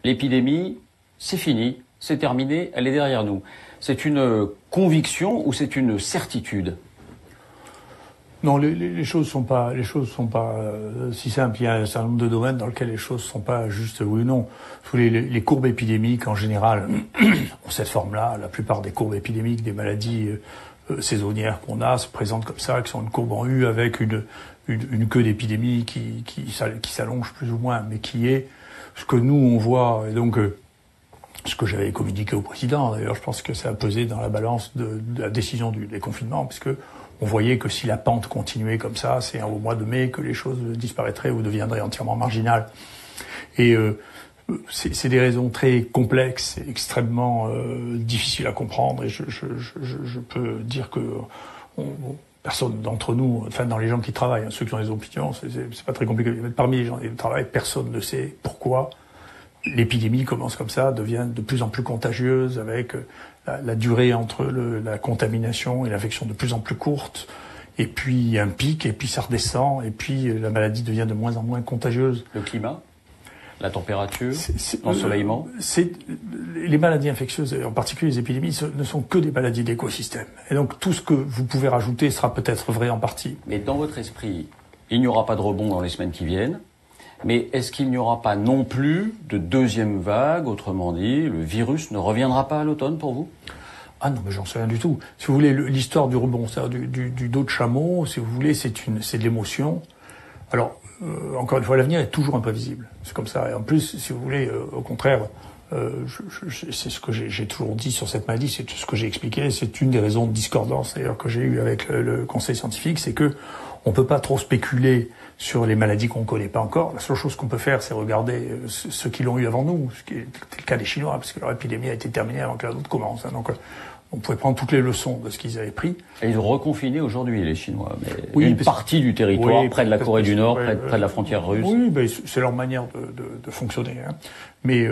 l'épidémie, c'est fini, c'est terminé, elle est derrière nous. C'est une conviction ou c'est une certitude? Non, les choses sont pas si simples. Il y a un certain nombre de domaines dans lesquels les choses sont pas juste oui ou non. Les courbes épidémiques en général ont cette forme-là. La plupart des courbes épidémiques des maladies saisonnières qu'on a se présentent comme ça, qui sont une courbe en U avec une queue d'épidémie qui s'allonge plus ou moins, mais qui est ce que nous on voit. Et donc ce que j'avais communiqué au président, d'ailleurs, je pense que ça a pesé dans la balance de la décision des confinements, puisque on voyait que si la pente continuait comme ça, c'est au mois de mai que les choses disparaîtraient ou deviendraient entièrement marginales. Et c'est des raisons très complexes et extrêmement difficiles à comprendre. Et je peux dire que personne d'entre nous, enfin dans les gens qui travaillent, ceux qui ont des opinions, c'est pas très compliqué. Parmi les gens qui travaillent, personne ne sait pourquoi l'épidémie commence comme ça, devient de plus en plus contagieuse, avec la durée entre la contamination et l'infection de plus en plus courte, et puis un pic, et puis ça redescend, et puis la maladie devient de moins en moins contagieuse. Le climat, la température, l'ensoleillement. Les maladies infectieuses, en particulier les épidémies, ne sont que des maladies d'écosystème. Et donc tout ce que vous pouvez rajouter sera peut-être vrai en partie. Mais dans votre esprit, il n'y aura pas de rebond dans les semaines qui viennent. Mais est-ce qu'il n'y aura pas non plus de deuxième vague? Autrement dit, le virus ne reviendra pas à l'automne pour vous? Ah non, mais j'en sais rien du tout. Si vous voulez, l'histoire du rebond, c'est-à-dire du dos de chameau, si vous voulez, c'est de l'émotion. Alors, encore une fois, l'avenir est toujours imprévisible. C'est comme ça. Et en plus, si vous voulez, au contraire, c'est ce que j'ai toujours dit sur cette maladie, c'est ce que j'ai expliqué, c'est une des raisons de discordance d'ailleurs que j'ai eu avec le conseil scientifique, c'est que on peut pas trop spéculer sur les maladies qu'on connaît pas encore. La seule chose qu'on peut faire, c'est regarder ceux qui l'ont eu avant nous, ce qui est le cas des Chinois, parce que leur épidémie a été terminée avant que la nôtre commence. Donc, on pouvait prendre toutes les leçons de ce qu'ils avaient pris. Et ils ont reconfiné aujourd'hui, les Chinois. Mais oui, une partie du territoire, près de la Corée du Nord, près de la frontière russe. Oui, ben, c'est leur manière de fonctionner. Hein. Mais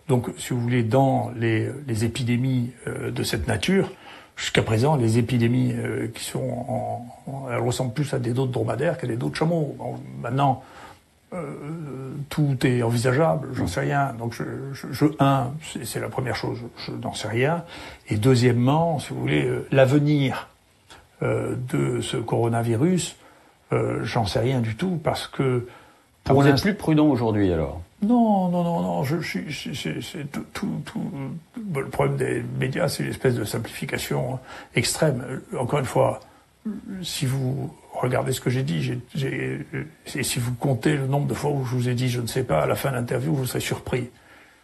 donc, si vous voulez, dans les épidémies de cette nature, jusqu'à présent, les épidémies qui sont elles ressemblent plus à des dos de dromadaires qu'à des dos de chameaux. Bon, maintenant, tout est envisageable, j'en sais rien. Donc, c'est la première chose, je n'en sais rien. Et deuxièmement, si vous voulez, l'avenir de ce coronavirus, j'en sais rien du tout, parce que... Vous êtes plus prudent aujourd'hui, alors? Non. Le problème des médias, c'est une espèce de simplification extrême. Encore une fois, si vous regardez ce que j'ai dit, et si vous comptez le nombre de fois où je vous ai dit je ne sais pas, à la fin de l'interview, vous serez surpris.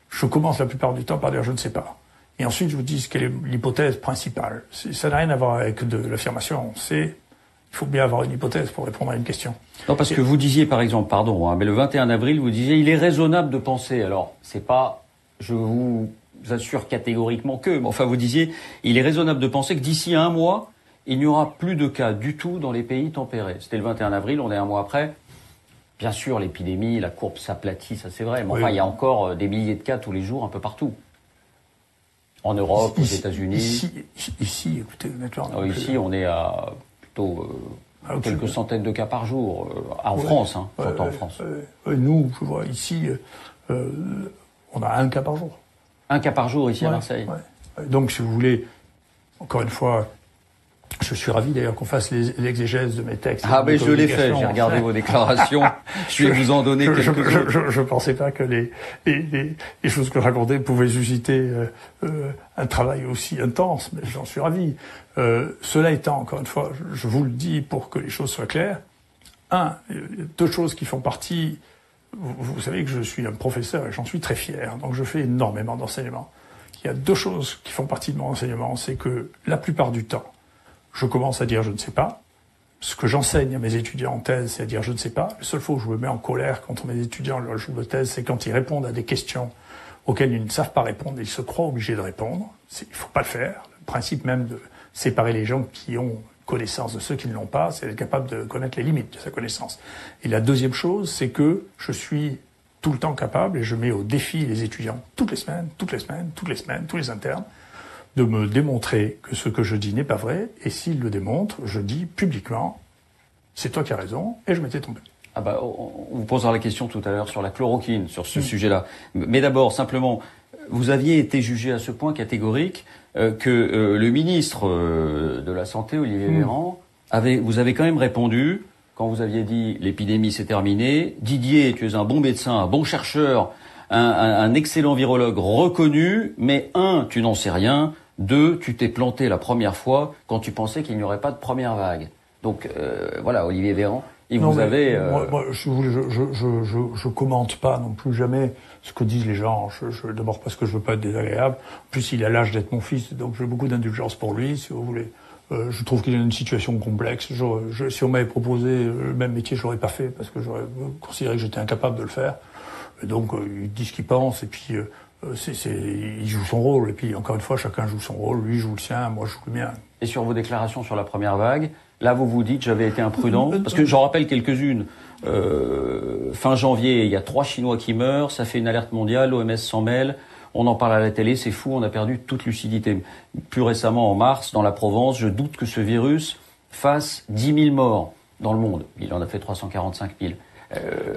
Je commence la plupart du temps par dire je ne sais pas. Et ensuite, je vous dis quelle est l'hypothèse principale. Ça n'a rien à voir avec de l'affirmation. Il faut bien avoir une hypothèse pour répondre à une question. Non, parce que vous disiez, par exemple, pardon, mais le 21 avril, vous disiez, il est raisonnable de penser. Alors, c'est pas, je vous assure catégoriquement que, mais enfin, vous disiez, il est raisonnable de penser que d'ici un mois, il n'y aura plus de cas du tout dans les pays tempérés. C'était le 21 avril, on est un mois après. Bien sûr, l'épidémie, la courbe s'aplatit, ça c'est vrai. Mais enfin, il y a encore des milliers de cas tous les jours, un peu partout. En Europe, aux États-Unis. Ici, écoutez, honnêtement. Alors, ici, on est à quelques centaines de cas par jour, en France, hein, j'entends en France. Nous, je vois, ici, on a un cas par jour. Un cas par jour ici à Marseille. Ouais. Donc, si vous voulez, encore une fois, je suis ravi d'ailleurs qu'on fasse l'exégèse de mes textes. Ah ben je l'ai fait, j'ai regardé vos déclarations, je vais vous en donner quelques-unes. Je pensais pas que les choses que je racontais pouvaient susciter un travail aussi intense, mais j'en suis ravi. Cela étant, encore une fois, je vous le dis pour que les choses soient claires. Deux choses qui font partie. Vous savez que je suis un professeur et j'en suis très fier, donc je fais énormément d'enseignement. Il y a deux choses qui font partie de mon enseignement, c'est que la plupart du temps, je commence à dire je ne sais pas. Ce que j'enseigne à mes étudiants en thèse, c'est à dire je ne sais pas. La seule fois où je me mets en colère contre mes étudiants le jour de thèse, c'est quand ils répondent à des questions auxquelles ils ne savent pas répondre et ils se croient obligés de répondre. Il ne faut pas le faire. Le principe même de séparer les gens qui ont connaissance de ceux qui ne l'ont pas, c'est être capable de connaître les limites de sa connaissance. Et la deuxième chose, c'est que je suis tout le temps capable, et je mets au défi les étudiants toutes les semaines, tous les internes, de me démontrer que ce que je dis n'est pas vrai, et s'ils le démontrent, je dis publiquement, c'est toi qui as raison, et je m'étais trompé. Ah bah, on vous posera la question tout à l'heure sur la chloroquine, sur ce sujet-là. Mais d'abord, simplement, vous aviez été jugé à ce point catégorique que le ministre de la Santé, Olivier Véran, vous avez quand même répondu, quand vous aviez dit l'épidémie c'est terminé, Didier, tu es un bon médecin, un bon chercheur, un excellent virologue reconnu, mais tu n'en sais rien, 2, tu t'es planté la première fois quand tu pensais qu'il n'y aurait pas de première vague. Donc voilà, Olivier Véran, moi, je commente pas non plus jamais ce que disent les gens. D'abord parce que je veux pas être désagréable. En plus, il a l'âge d'être mon fils, donc j'ai beaucoup d'indulgence pour lui, si vous voulez. Je trouve qu'il est dans une situation complexe. Si on m'avait proposé le même métier, je l'aurais pas fait parce que j'aurais considéré que j'étais incapable de le faire. Et donc, il dit ce qu'il pense et puis il joue son rôle. Et puis, encore une fois, chacun joue son rôle. Lui joue le sien, moi je joue le mien. Et sur vos déclarations sur la première vague, là vous vous dites j'avais été imprudent, parce que j'en rappelle quelques-unes. Fin janvier, il y a 3 Chinois qui meurent, ça fait une alerte mondiale, l'OMS s'en mêle, on en parle à la télé, c'est fou, on a perdu toute lucidité. Plus récemment, en mars, dans la Provence, je doute que ce virus fasse 10 000 morts dans le monde. Il en a fait 345 000.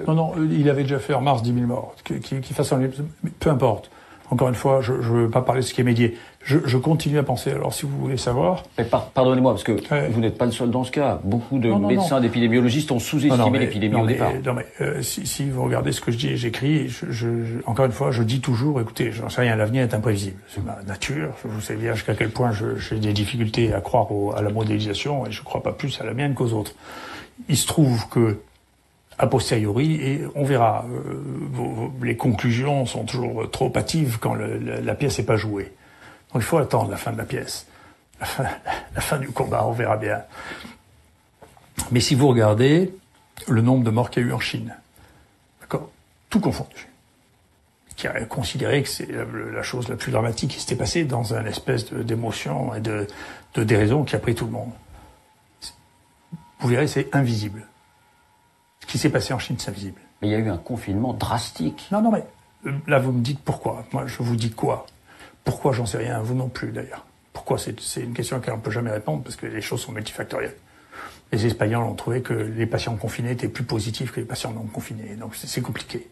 Non, il avait déjà fait en mars 10 000 morts. Qu'il fasse un... Peu importe. Encore une fois, je ne veux pas parler de ce qui est médié. Je continue à penser. Alors, si vous voulez savoir... Pardonnez-moi, parce que vous n'êtes pas le seul dans ce cas. Beaucoup de médecins, d'épidémiologistes ont sous-estimé l'épidémie au départ. Si vous regardez ce que je dis et j'écris, encore une fois, je dis toujours, écoutez, j'en sais rien, l'avenir est imprévisible. C'est ma nature. Vous savez bien jusqu'à quel point j'ai des difficultés à croire à la modélisation et je ne crois pas plus à la mienne qu'aux autres. Il se trouve que a posteriori, et on verra, les conclusions sont toujours trop hâtives quand la pièce n'est pas jouée. Donc il faut attendre la fin de la pièce. La fin du combat, on verra bien. Mais si vous regardez le nombre de morts qu'il y a eu en Chine, d'accord, tout confondu, qui a considéré que c'est la chose la plus dramatique qui s'était passée dans un espèce d'émotion et de déraison qui a pris tout le monde. Vous verrez, c'est invisible. Ce qui s'est passé en Chine, c'est invisible. Mais il y a eu un confinement drastique. Non, mais là, vous me dites pourquoi. Moi, je vous dis quoi. Pourquoi, j'en sais rien. Vous non plus, d'ailleurs. Pourquoi, c'est une question à laquelle on ne peut jamais répondre parce que les choses sont multifactorielles. Les Espagnols ont trouvé que les patients confinés étaient plus positifs que les patients non confinés. Donc, c'est compliqué.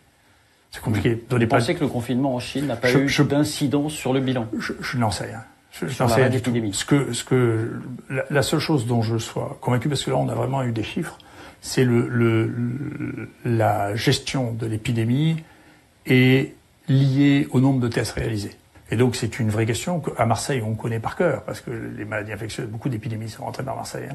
C'est compliqué. Vous pensez que le confinement en Chine n'a pas eu d'incidence sur le bilan? Je n'en sais rien. Je n'en sais rien du tout. La seule chose dont je sois convaincu, parce que là, on a vraiment eu des chiffres, c'est la gestion de l'épidémie est liée au nombre de tests réalisés. Et donc c'est une vraie question qu'à Marseille on connaît par cœur, parce que les maladies infectieuses, beaucoup d'épidémies sont rentrées par Marseille.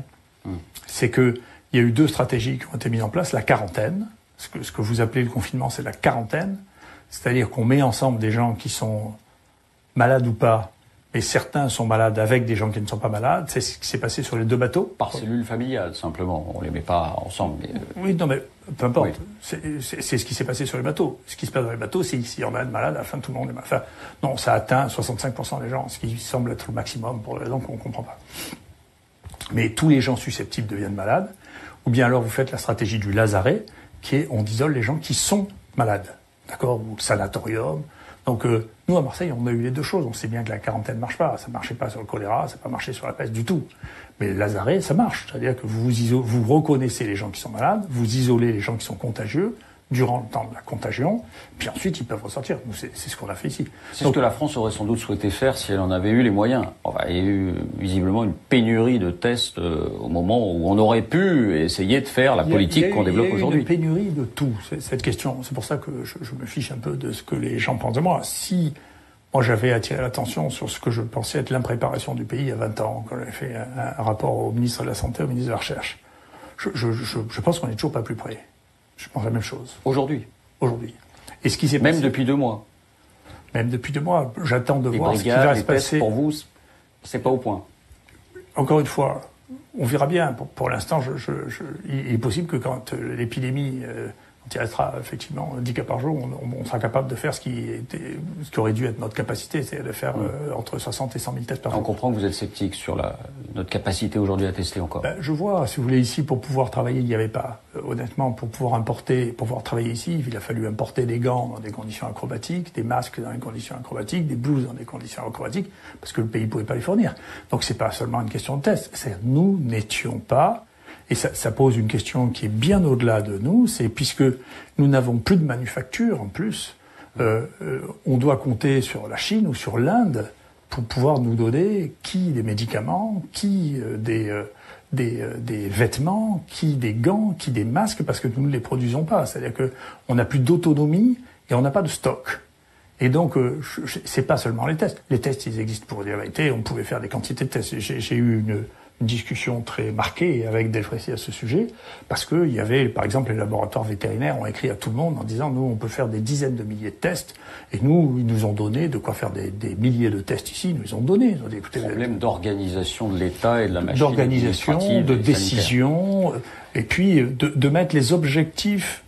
C'est que il y a eu 2 stratégies qui ont été mises en place. La quarantaine, ce que vous appelez le confinement, c'est la quarantaine, c'est-à-dire qu'on met ensemble des gens qui sont malades ou pas, et certains sont malades avec des gens qui ne sont pas malades. C'est ce qui s'est passé sur les 2 bateaux. Par cellule familiale, simplement. On les met pas ensemble. Mais Oui, non, mais peu importe. Oui. C'est ce qui s'est passé sur les bateaux. Ce qui se passe dans les bateaux, c'est s'il y en a de malades, à la fin, tout le monde est malade. Enfin, non, ça atteint 65% des gens, ce qui semble être le maximum pour des raisons qu'on ne comprend pas. Mais tous les gens susceptibles deviennent malades. Ou bien alors vous faites la stratégie du lazaret, qui est on isole les gens qui sont malades. D'accord? Ou le sanatorium. Donc, nous, à Marseille, on a eu les 2 choses. On sait bien que la quarantaine ne marche pas. Ça ne marchait pas sur le choléra, ça n'a pas marché sur la peste du tout. Mais le lazaret, ça marche. C'est-à-dire que vous reconnaissez les gens qui sont malades, vous isolez les gens qui sont contagieux durant le temps de la contagion, puis ensuite, ils peuvent ressortir. Nous, c'est ce qu'on a fait ici. C'est ce que la France aurait sans doute souhaité faire si elle en avait eu les moyens. Enfin, il y a eu visiblement une pénurie de tests au moment où on aurait pu essayer de faire la politique qu'on développe aujourd'hui. Il y a eu une pénurie de tout, cette question. C'est pour ça que je me fiche un peu de ce que les gens pensent de moi. Si moi j'avais attiré l'attention sur ce que je pensais être l'impréparation du pays il y a 20 ans, quand j'avais fait un rapport au ministre de la Santé, au ministre de la Recherche, je pense qu'on n'est toujours pas plus près. Je pense la même chose. Aujourd'hui. Et ce qui s'est passé... Même depuis 2 mois. Même depuis 2 mois. J'attends de voir ce qui va se passer. Pour vous, c'est pas au point. Encore une fois, on verra bien. Pour l'instant, il est possible que quand l'épidémie tirera effectivement 10 cas par jour, on sera capable de faire ce qui aurait dû être notre capacité, c'est de faire entre 60 et 100 000 tests par jour. On comprend que vous êtes sceptique sur notre capacité aujourd'hui à tester encore. Je vois, si vous voulez, ici, pour pouvoir travailler, il n'y avait pas. Honnêtement, pour pouvoir travailler ici, il a fallu importer des gants dans des conditions acrobatiques, des masques dans des conditions acrobatiques, des blouses dans des conditions acrobatiques, parce que le pays ne pouvait pas les fournir. Donc c'est pas seulement une question de test. C'est nous n'étions pas Et ça pose une question qui est bien au-delà de nous, c'est puisque nous n'avons plus de manufacture en plus, on doit compter sur la Chine ou sur l'Inde pour pouvoir nous donner qui des médicaments, qui des vêtements, qui des gants, qui des masques, parce que nous ne les produisons pas. C'est-à-dire que on n'a plus d'autonomie et on n'a pas de stock. Et donc, c'est pas seulement les tests. Les tests, ils existent pour dire la vérité. On pouvait faire des quantités de tests. J'ai eu une discussion très marquée avec Delfrécy à ce sujet, parce que il y avait, par exemple, les laboratoires vétérinaires ont écrit à tout le monde en disant, nous, on peut faire des dizaines de milliers de tests, et nous, ils nous ont donné de quoi faire des milliers de tests ici, ils nous ont donné. Ils ont dit, écoutez, problème d'organisation de l'État et de la machine d'organisation, de décision, et puis de mettre les objectifs.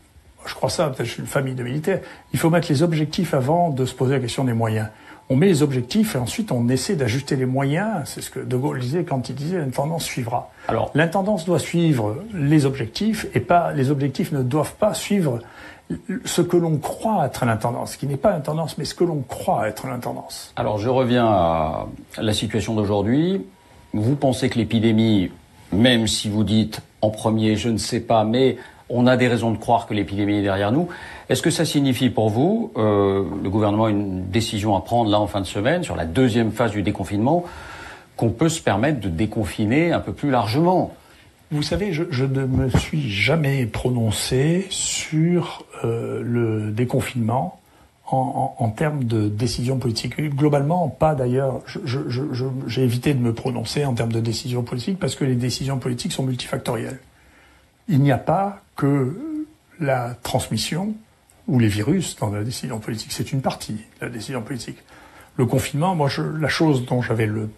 Je crois ça, peut-être je suis une famille de militaires, il faut mettre les objectifs avant de se poser la question des moyens. On met les objectifs et ensuite on essaie d'ajuster les moyens. C'est ce que De Gaulle disait quand il disait l'intendance suivra. Alors, l'intendance doit suivre les objectifs et pas les objectifs ne doivent pas suivre ce que l'on croit être l'intendance, qui n'est pas l'intendance, mais ce que l'on croit être l'intendance. Alors je reviens à la situation d'aujourd'hui. Vous pensez que l'épidémie, même si vous dites en premier, je ne sais pas, mais on a des raisons de croire que l'épidémie est derrière nous. Est-ce que ça signifie pour vous, le gouvernement a une décision à prendre là en fin de semaine sur la deuxième phase du déconfinement, qu'on peut se permettre de déconfiner un peu plus largement? Vous savez, je ne me suis jamais prononcé sur le déconfinement en termes de décision politique. Globalement, pas d'ailleurs. J'ai évité de me prononcer en termes de décision politique parce que les décisions politiques sont multifactorielles. Il n'y a pas que la transmission ou les virus dans la décision politique. C'est une partie de la décision politique. Le confinement, moi, la chose dont j'avais le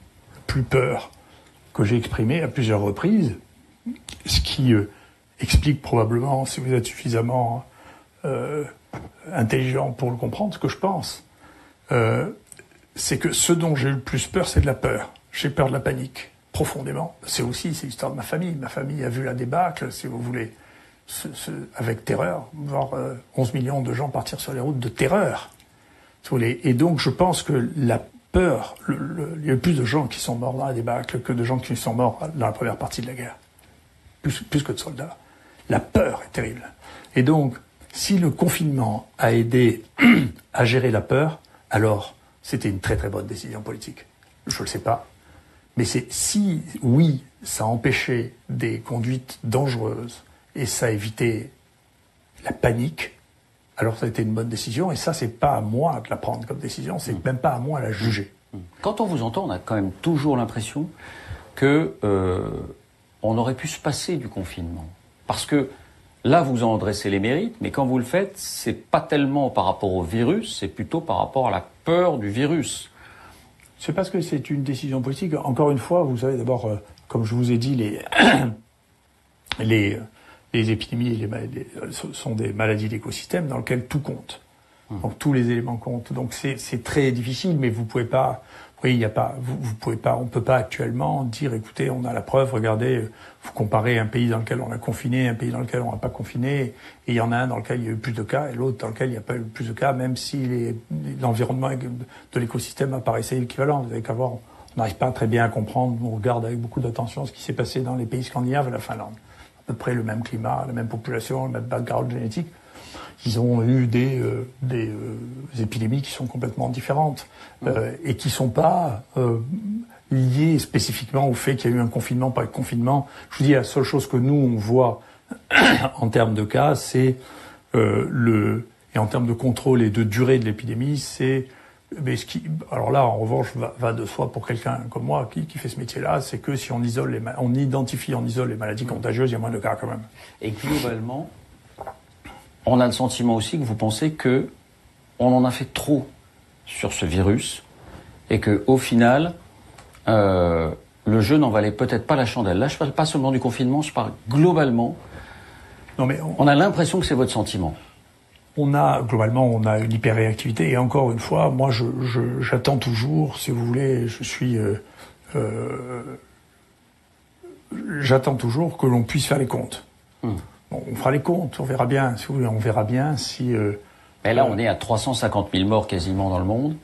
plus peur, que j'ai exprimé à plusieurs reprises, ce qui explique probablement, si vous êtes suffisamment intelligent pour le comprendre, ce que je pense, c'est que ce dont j'ai eu le plus peur, c'est de la peur. J'ai peur de la panique. Profondément. C'est l'histoire de ma famille. Ma famille a vu la débâcle, si vous voulez, avec terreur, voir 11 millions de gens partir sur les routes de terreur. Si vous voulez. Et donc, je pense que la peur, il y a plus de gens qui sont morts dans la débâcle que de gens qui sont morts dans la première partie de la guerre. Plus que de soldats. La peur est terrible. Et donc, si le confinement a aidé à gérer la peur, alors c'était une très très bonne décision politique. Je ne le sais pas. Mais si, oui, ça a empêché des conduites dangereuses et ça a évité la panique, alors ça a été une bonne décision. Et ça, c'est pas à moi de la prendre comme décision, c'est même pas à moi de la juger. Quand on vous entend, on a quand même toujours l'impression que on aurait pu se passer du confinement. Parce que là, vous en dressez les mérites, mais quand vous le faites, c'est pas tellement par rapport au virus, c'est plutôt par rapport à la peur du virus. C'est parce que c'est une décision politique. Encore une fois, vous savez, d'abord, comme je vous ai dit, les épidémies sont des maladies d'écosystème dans lesquelles tout compte. Donc tous les éléments comptent. Donc c'est très difficile, mais vous pouvez pas. Oui, il y a pas. Vous pouvez pas. On peut pas actuellement dire, écoutez, on a la preuve. Regardez, vous comparez un pays dans lequel on a confiné, un pays dans lequel on n'a pas confiné, et il y en a un dans lequel il y a eu plus de cas, et l'autre dans lequel il n'y a pas eu plus de cas, même si l'environnement de l'écosystème apparaissait équivalent. Vous avez qu'à voir. On n'arrive pas très bien à comprendre. On regarde avec beaucoup d'attention ce qui s'est passé dans les pays scandinaves et la Finlande. À peu près le même climat, la même population, le même background génétique. Ils ont eu des épidémies qui sont complètement différentes et qui sont pas liées spécifiquement au fait qu'il y a eu un confinement, pas de confinement. Je vous dis, la seule chose que nous on voit en termes de cas, c'est et en termes de contrôle et de durée de l'épidémie, c'est alors là, en revanche, va de soi pour quelqu'un comme moi qui fait ce métier-là, c'est que si on isole on isole les maladies contagieuses, il y a moins de cas quand même. Et globalement, on a le sentiment aussi que vous pensez que on en a fait trop sur ce virus et que au final, le jeu n'en valait peut-être pas la chandelle. Là, je parle pas seulement du confinement, je parle globalement. Non, mais on a l'impression que c'est votre sentiment. Globalement, on a une hyperréactivité. Et encore une fois, moi, j'attends toujours, si vous voulez, j'attends toujours que l'on puisse faire les comptes. Bon, on fera les comptes, on verra bien, si vous voulez, on verra bien si... Mais là, on est à 350 000 morts quasiment dans le monde.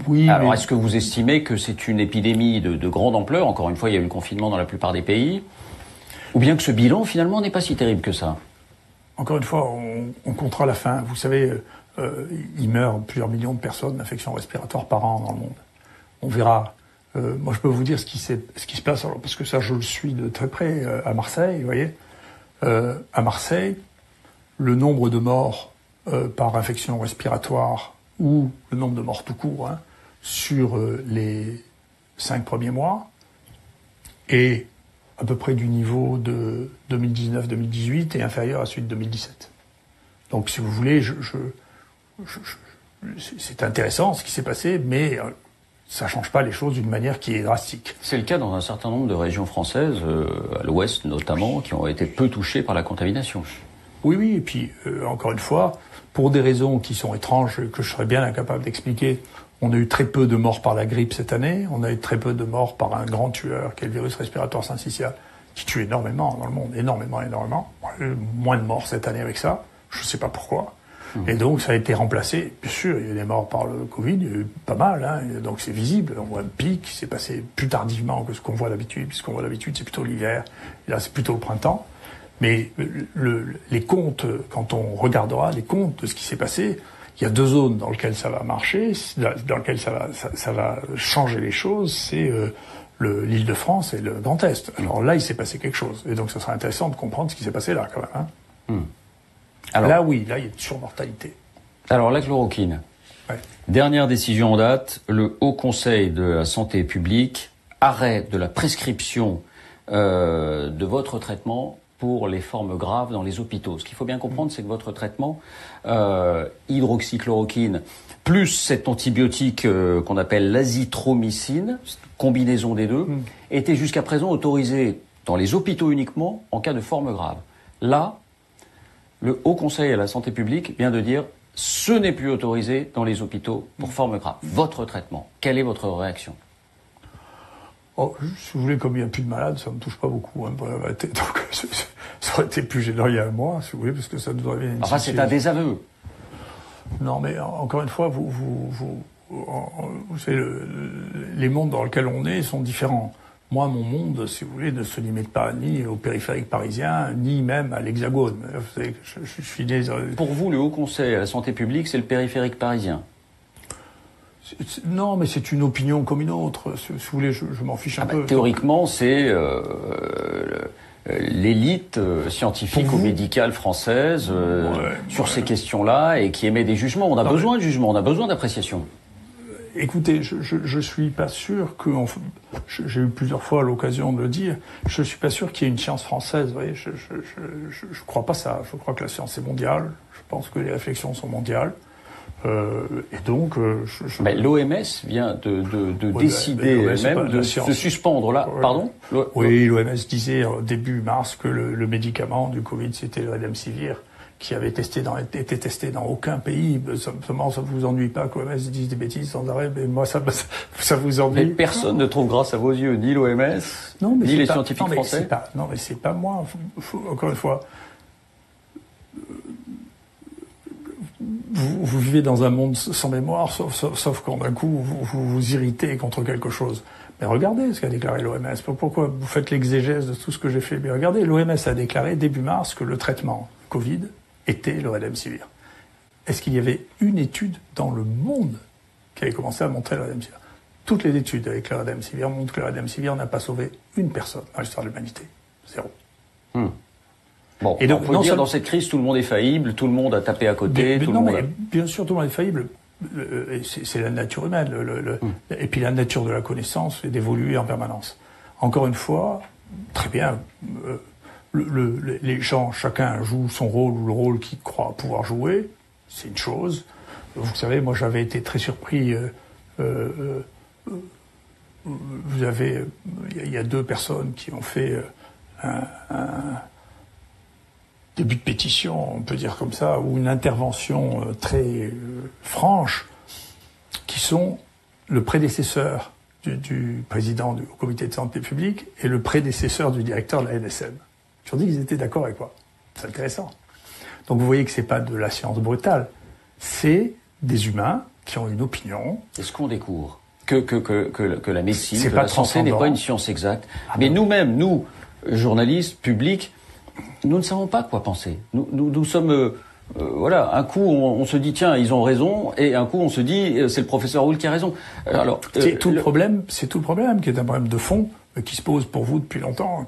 Oui. Alors, est-ce que vous estimez que c'est une épidémie de grande ampleur? Encore une fois, il y a eu le confinement dans la plupart des pays. Ou bien que ce bilan, finalement, n'est pas si terrible que ça. Encore une fois, on comptera la fin. Vous savez, il meurt plusieurs millions de personnes d'infections respiratoires par an dans le monde. On verra. Moi, je peux vous dire ce qui se passe, alors, parce que ça, je le suis de très près à Marseille, vous voyez. À Marseille, le nombre de morts par infection respiratoire ou le nombre de morts tout court sur les 5 premiers mois est à peu près du niveau de 2019-2018 et inférieur à celui de 2017. Donc, si vous voulez, c'est intéressant ce qui s'est passé, mais ça change pas les choses d'une manière qui est drastique. C'est le cas dans un certain nombre de régions françaises, à l'ouest notamment, qui ont été peu touchées par la contamination. Oui, et puis, encore une fois, pour des raisons qui sont étranges, que je serais bien incapable d'expliquer, on a eu très peu de morts par la grippe cette année, on a eu très peu de morts par un grand tueur, qui est le virus respiratoire syncytial, qui tue énormément dans le monde, énormément. Moins de morts cette année avec ça, je ne sais pas pourquoi. Et donc, ça a été remplacé. Bien sûr, il y a eu des morts par le Covid, il y a eu pas mal, donc c'est visible. On voit un pic qui s'est passé plus tardivement que ce qu'on voit d'habitude, puisque ce qu'on voit d'habitude, c'est plutôt l'hiver, et là, c'est plutôt le printemps. Mais les comptes, quand on regardera les comptes de ce qui s'est passé, il y a 2 zones dans lesquelles ça va marcher, dans lesquelles ça va changer les choses, c'est l'Île-de-France et le Grand Est. Alors là, il s'est passé quelque chose. Et donc, ça sera intéressant de comprendre ce qui s'est passé là, quand même. Alors, là, oui, là, il y a une surmortalité. Alors, la chloroquine. Ouais. Dernière décision en date, le Haut Conseil de la Santé publique, arrêt de la prescription de votre traitement pour les formes graves dans les hôpitaux. Ce qu'il faut bien comprendre, c'est que votre traitement, hydroxychloroquine, plus cet antibiotique qu'on appelle l'azithromycine, combinaison des deux, était jusqu'à présent autorisé dans les hôpitaux uniquement en cas de forme grave. Là, le Haut Conseil à la Santé publique vient de dire ce n'est plus autorisé dans les hôpitaux pour forme grave. Votre traitement, quelle est votre réaction ? Si vous voulez, comme il n'y a plus de malades, ça ne me touche pas beaucoup. Donc, ça aurait été plus gênant il y a un mois, si vous voulez, parce que ça nous aurait bien... Enfin, c'est un désaveu. Non, mais encore une fois, vous savez, les mondes dans lesquels on est sont différents. Moi, mon monde, si vous voulez, ne se limite pas ni au périphérique parisien, ni même à l'Hexagone. Vous savez, je suis né... Pour vous, le Haut Conseil à la Santé publique, c'est le périphérique parisien ? Non, mais c'est une opinion comme une autre. Si vous voulez, je m'en fiche un peu. Théoriquement, c'est l'élite scientifique ou médicale française sur ces questions-là et qui émet des jugements. On a besoin de jugements, on a besoin d'appréciation. Écoutez, je suis pas sûr que... J'ai eu plusieurs fois l'occasion de le dire. Je suis pas sûr qu'il y ait une science française. Vous voyez, je crois pas ça. Je crois que la science est mondiale. Je pense que les réflexions sont mondiales. Et donc, mais l'OMS vient de décider même de se suspendre là. Pardon ? Oui, l'OMS disait début mars que le médicament du Covid, c'était le Remdesivir, qui avait été testé dans aucun pays. Seulement, ça vous ennuie pas que l'OMS dise des bêtises sans arrêt, mais moi, ça vous ennuie. Mais personne ne trouve grâce à vos yeux ni l'OMS, ni les scientifiques français. Non, mais c'est pas moi. Encore une fois. Vous vivez dans un monde sans mémoire, sauf quand d'un coup vous irritez contre quelque chose. Mais regardez ce qu'a déclaré l'OMS. Pourquoi vous faites l'exégèse de tout ce que j'ai fait ? Mais regardez, l'OMS a déclaré début mars que le traitement Covid était le Remdesivir. Est-ce qu'il y avait une étude dans le monde qui avait commencé à montrer le Remdesivir ? Toutes les études avec le Remdesivir montrent que le Remdesivir n'a pas sauvé une personne dans l'histoire de l'humanité. 0. Bon, et donc, on peut dire dans cette crise, tout le monde est faillible, tout le monde a tapé à côté, bien sûr, tout le monde est faillible. C'est la nature humaine. Et puis la nature de la connaissance est d'évoluer en permanence. Encore une fois, très bien, les gens, chacun joue son rôle ou le rôle qu'il croit pouvoir jouer. C'est une chose. Vous savez, moi j'avais été très surpris. Vous avez, il y a 2 personnes qui ont fait un début de pétition, on peut dire comme ça, ou une intervention très franche, qui sont le prédécesseur du président du comité de santé publique et le prédécesseur du directeur de la NSM. Ils ont dit qu'ils étaient d'accord avec quoi. C'est intéressant. Donc vous voyez que c'est pas de la science brutale, c'est des humains qui ont une opinion. Est-ce qu'on découvre que la médecine, que la santé n'est pas une science exacte, mais nous-mêmes, nous, journalistes, publics, nous ne savons pas quoi penser. Nous sommes... voilà, un coup on se dit tiens ils ont raison et un coup on se dit c'est le professeur Roule qui a raison. Alors c'est tout le problème qui est un problème de fond qui se pose pour vous depuis longtemps,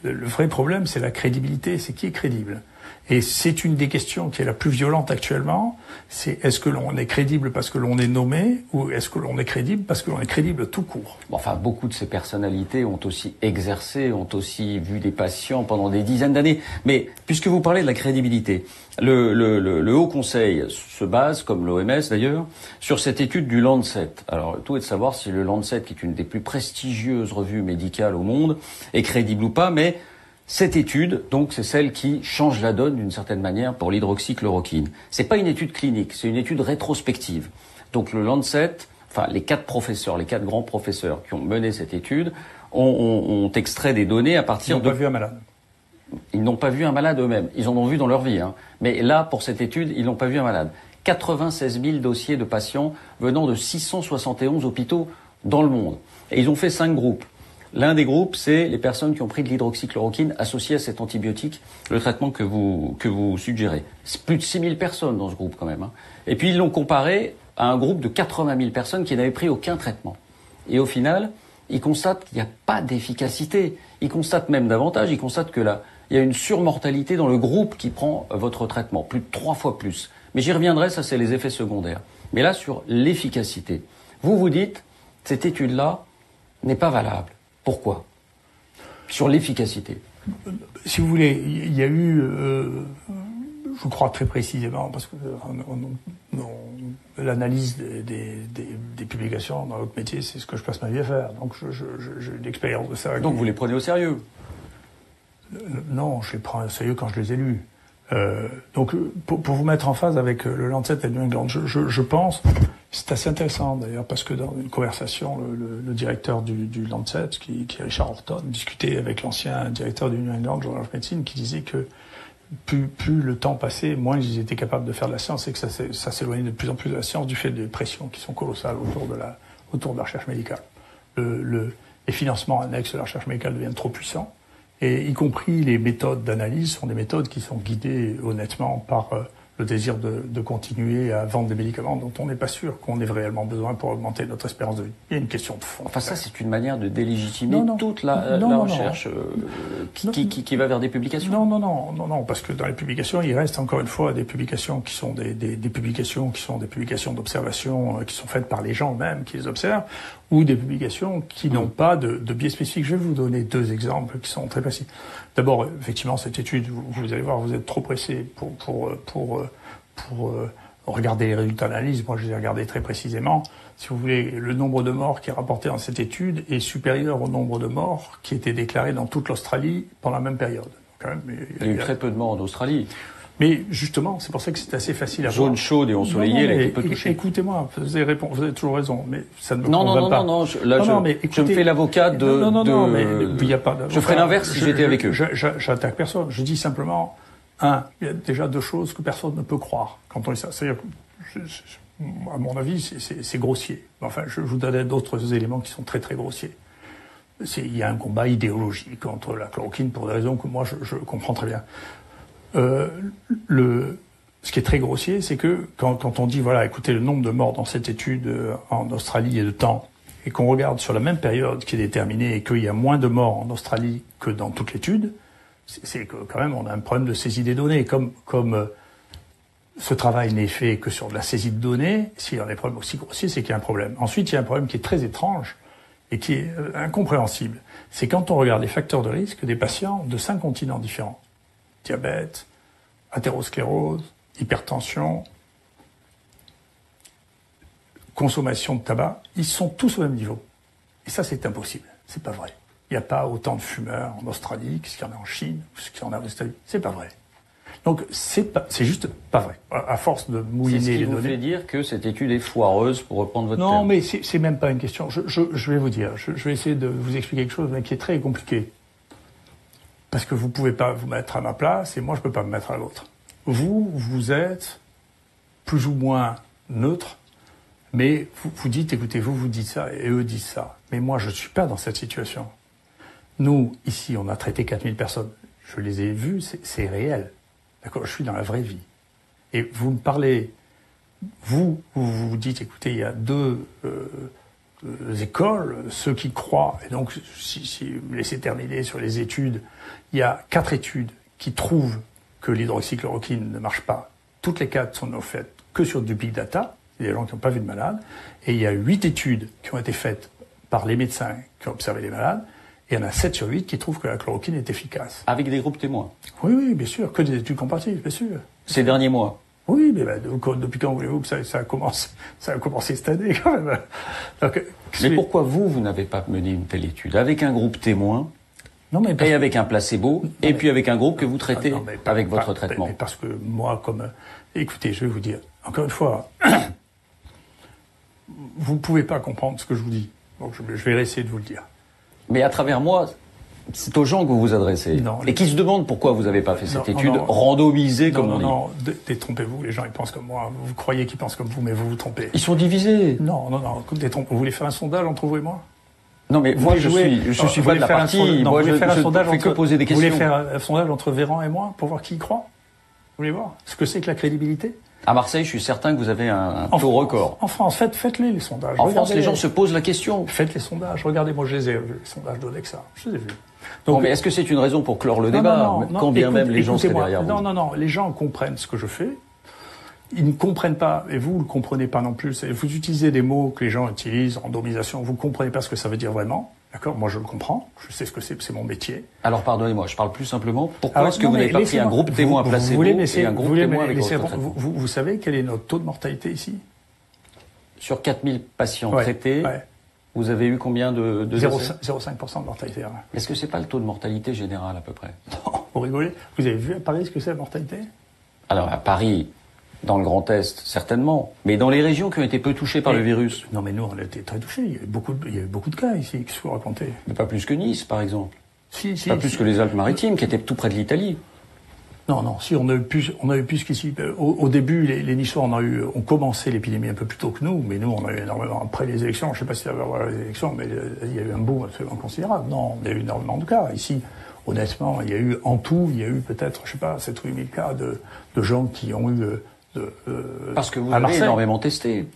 le vrai problème c'est la crédibilité, c'est qui est crédible. Et c'est une des questions qui est la plus violente actuellement, c'est est-ce que l'on est crédible parce que l'on est nommé ou est-ce que l'on est crédible parce que l'on est crédible tout court. Bon, enfin, beaucoup de ces personnalités ont aussi exercé, ont aussi vu des patients pendant des dizaines d'années. Mais puisque vous parlez de la crédibilité, le Haut Conseil se base, comme l'OMS d'ailleurs, sur cette étude du Lancet. Alors, tout est de savoir si le Lancet, qui est une des plus prestigieuses revues médicales au monde, est crédible ou pas, mais cette étude, donc, c'est celle qui change la donne d'une certaine manière pour l'hydroxychloroquine. C'est pas une étude clinique, c'est une étude rétrospective. Donc le Lancet, enfin les 4 grands professeurs qui ont mené cette étude, ont extrait des données à partir de... Ils n'ont pas vu un malade. Ils n'ont pas vu un malade eux-mêmes. Ils en ont vu dans leur vie, hein. Mais là, pour cette étude, ils n'ont pas vu un malade. 96 000 dossiers de patients venant de 671 hôpitaux dans le monde. Et ils ont fait 5 groupes. L'un des groupes, c'est les personnes qui ont pris de l'hydroxychloroquine associée à cet antibiotique, le traitement que vous suggérez. C'est plus de 6 000 personnes dans ce groupe quand même, hein. Et puis ils l'ont comparé à un groupe de 80 000 personnes qui n'avaient pris aucun traitement. Et au final, ils constatent qu'il n'y a pas d'efficacité. Ils constatent même davantage, ils constatent que là, il y a une surmortalité dans le groupe qui prend votre traitement, plus de 3 fois plus. Mais j'y reviendrai, ça c'est les effets secondaires. Mais là, sur l'efficacité, vous dites, cette étude-là n'est pas valable. Pourquoi? Sur l'efficacité. Si vous voulez, il y a eu, je crois très précisément, parce que l'analyse des publications dans notre métier, c'est ce que je passe ma vie à faire. Donc j'ai une expérience de ça. Donc vous les prenez au sérieux? Non, je les prends au sérieux quand je les ai lus. Donc pour vous mettre en phase avec le Lancet et le New England, je pense, c'est assez intéressant d'ailleurs, parce que dans une conversation, le directeur du Lancet, qui est Richard Horton, discutait avec l'ancien directeur du New England Journal of Medicine, qui disait que plus le temps passait, moins ils étaient capables de faire de la science, et que ça s'éloignait de plus en plus de la science du fait des pressions qui sont colossales autour de la recherche médicale. Les financements annexes de la recherche médicale deviennent trop puissants. Et y compris les méthodes d'analyse sont des méthodes qui sont guidées honnêtement par le désir de continuer à vendre des médicaments dont on n'est pas sûr qu'on ait réellement besoin pour augmenter notre espérance de vie. Il y a une question de fond. Enfin, ça, c'est une manière de délégitimer toute la recherche qui va vers des publications. Non, parce que dans les publications, il reste encore une fois des publications qui sont des publications qui sont des publications d'observation qui sont faites par les gens eux-mêmes qui les observent, ou des publications qui n'ont pas de biais spécifiques. Je vais vous donner 2 exemples qui sont très précis. D'abord, effectivement, cette étude, vous allez voir, vous êtes trop pressé pour regarder les résultats d'analyse. Moi, je les ai regardés très précisément. Si vous voulez, le nombre de morts qui est rapporté dans cette étude est supérieur au nombre de morts qui étaient déclarés dans toute l'Australie pendant la même période. Quand même, il y a eu très peu de morts en Australie. Mais justement, c'est pour ça que c'est assez facile à voir. Zone chaude et ensoleillée, elle a été peu touchée. Écoutez-moi, vous avez toujours raison, mais ça ne me convainc pas. Non, je me fais l'avocat de... Non, mais il n'y a pas... Je ferai l'inverse si j'étais avec eux. J'attaque personne. Je dis simplement, il y a déjà 2 choses que personne ne peut croire quand on dit ça. C'est-à-dire, à mon avis, c'est grossier. Enfin, je vous donnerai d'autres éléments qui sont très très grossiers. Il y a un combat idéologique contre la chloroquine pour des raisons que moi je comprends très bien. Ce qui est très grossier, c'est que quand on dit, voilà, écoutez, le nombre de morts dans cette étude en Australie est de temps, et qu'on regarde sur la même période qui est déterminée et qu'il y a moins de morts en Australie que dans toute l'étude, c'est que quand même on a un problème de saisie des données. Comme ce travail n'est fait que sur de la saisie de données, s'il y a des problèmes aussi grossiers, c'est qu'il y a un problème. Ensuite, il y a un problème qui est très étrange et qui est incompréhensible. C'est quand on regarde les facteurs de risque des patients de 5 continents différents. Diabète, athérosclérose, hypertension, consommation de tabac, ils sont tous au même niveau. Et ça, c'est impossible. C'est pas vrai. Il n'y a pas autant de fumeurs en Australie qu'il y en a en Chine, qu'il y en a aux États-Unis. C'est pas vrai. Donc, c'est juste pas vrai. À force de mouilliner les données. C'est ce qui vous fait dire que cette étude est foireuse, pour reprendre votre terme. Non, mais c'est même pas une question. Je vais vous dire. Je vais essayer de vous expliquer quelque chose, mais qui est très compliqué. Parce que vous pouvez pas vous mettre à ma place et moi je peux pas me mettre à l'autre. Vous êtes plus ou moins neutre, mais vous dites, écoutez, vous dites ça et eux disent ça. Mais moi je suis pas dans cette situation. Nous, ici, on a traité 4000 personnes. Je les ai vues, c'est réel. D'accord, je suis dans la vraie vie. Et vous me parlez, vous dites, écoutez, il y a deux écoles, ceux qui croient, et donc si vous me laissez terminer sur les études, il y a 4 études qui trouvent que l'hydroxychloroquine ne marche pas. Toutes les 4 sont faites que sur du big data, il y a des gens qui n'ont pas vu de malades, et il y a 8 études qui ont été faites par les médecins qui ont observé les malades, et il y en a 7 sur 8 qui trouvent que la chloroquine est efficace. Avec des groupes témoins? Oui, oui, bien sûr, que des études comparatives, bien sûr. Ces derniers mois? Oui, mais depuis quand voulez-vous que ça a commencé cette année, quand même. Donc, mais pourquoi vous n'avez pas mené une telle étude avec un groupe témoin, et avec un placebo, et puis avec un groupe que vous traitez avec votre traitement? Mais parce que moi, écoutez, je vais vous dire, encore une fois, vous ne pouvez pas comprendre ce que je vous dis. Donc je vais essayer de vous le dire. Mais à travers moi, c'est aux gens que vous vous adressez. Et qui se demandent pourquoi vous n'avez pas fait cette étude randomisée, comme on dit. Non, détrompez-vous, les gens ils pensent comme moi. Vous croyez qu'ils pensent comme vous, mais vous vous trompez. Ils sont divisés. Non, détrompez. Vous voulez faire un sondage entre vous et moi? Non, mais moi je suis pas de la partie. Moi je fais que poser des questions. Vous voulez faire un sondage entre Véran et moi pour voir qui y croit? Vous voulez voir ce que c'est que la crédibilité? À Marseille, je suis certain que vous avez un taux record. En France, faites-les sondages. En France, les gens se posent la question. Faites les sondages. Regardez, moi je les ai vus, les sondages d'Odexa. Je les ai vus. Donc, mais est-ce que c'est une raison pour clore le débat, quand bien même les gens seraient derrière vous? Non, les gens comprennent ce que je fais. Ils ne comprennent pas, et vous ne le comprenez pas non plus. Vous utilisez des mots que les gens utilisent, randomisation, vous ne comprenez pas ce que ça veut dire vraiment. D'accord? Moi, je le comprends. Je sais ce que c'est mon métier. Alors, pardonnez-moi, je parle plus simplement. Pourquoi est-ce que vous n'avez pas pris un groupe témoin placebo et un groupe témoin avec votre traitement? Vous savez quel est notre taux de mortalité ici? Sur 4000 patients traités, vous avez eu combien de 0,5% de mortalité. Est-ce que c'est pas le taux de mortalité général, à peu près? Non, vous rigolez? Vous avez vu à Paris ce que c'est la mortalité? Alors, à Paris, dans le Grand Est, certainement. Mais dans les régions qui ont été peu touchées par le virus. Non, mais nous, on a été très touchés. Il y a eu beaucoup de cas ici. Qu'est-ce que vous racontez? Mais pas plus que Nice, par exemple. Pas plus que les Alpes-Maritimes, qui étaient tout près de l'Italie. Non, si, on a eu plus qu'ici. Au début, les Niçois, ont commencé l'épidémie un peu plus tôt que nous, mais nous, on a eu énormément, après les élections, je sais pas si ça va avoir les élections, mais il y a eu un boom absolument considérable. Non, il y a eu énormément de cas. Ici, honnêtement, il y a eu peut-être, je sais pas, 7 ou 8 000 cas de gens qui ont eu, parce que vous avez énormément testé.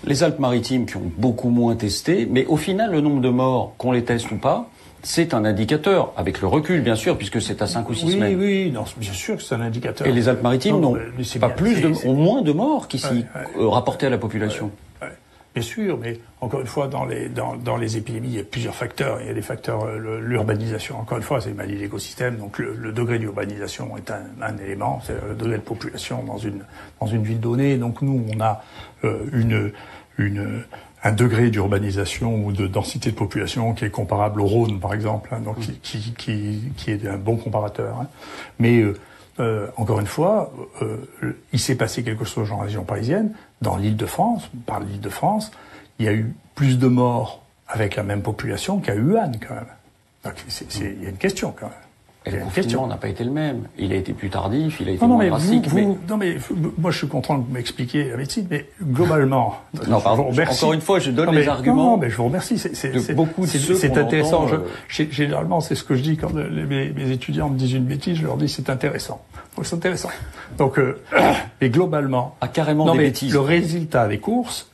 Les Alpes-Maritimes qui ont beaucoup moins testé, mais au final, le nombre de morts, qu'on les teste ou pas, c'est un indicateur, avec le recul, bien sûr, puisque c'est à 5 ou 6 semaines. Oui, non, bien sûr que c'est un indicateur. Et les Alpes-Maritimes ont moins de morts qu'ici, rapportés à la population. Bien sûr, mais encore une fois, dans les épidémies, il y a plusieurs facteurs. Il y a des facteurs, l'urbanisation, encore une fois, c'est une maladie d'écosystème, donc le degré d'urbanisation est un élément, c'est le degré de population dans une ville donnée. Donc nous, on a un degré d'urbanisation ou de densité de population qui est comparable au Rhône, par exemple, donc qui est un bon comparateur. Mais encore une fois, il s'est passé quelque chose en région parisienne, dans l'Île-de-France, on parle de l'Île-de-France, il y a eu plus de morts avec la même population qu'à Wuhan, quand même. Donc il y a une question, quand même. Et le confinement n'a pas été le même. Il a été plus tardif, il a été moins drastique. Non, mais moi, je suis content de m'expliquer la médecine, mais globalement... Non, pardon, encore une fois, je donne les arguments. Non, mais je vous remercie. C'est intéressant. Généralement, c'est ce que je dis quand mes étudiants me disent une bêtise, je leur dis c'est intéressant. C'est intéressant. Donc, mais globalement... carrément des bêtises. Le résultat des courses,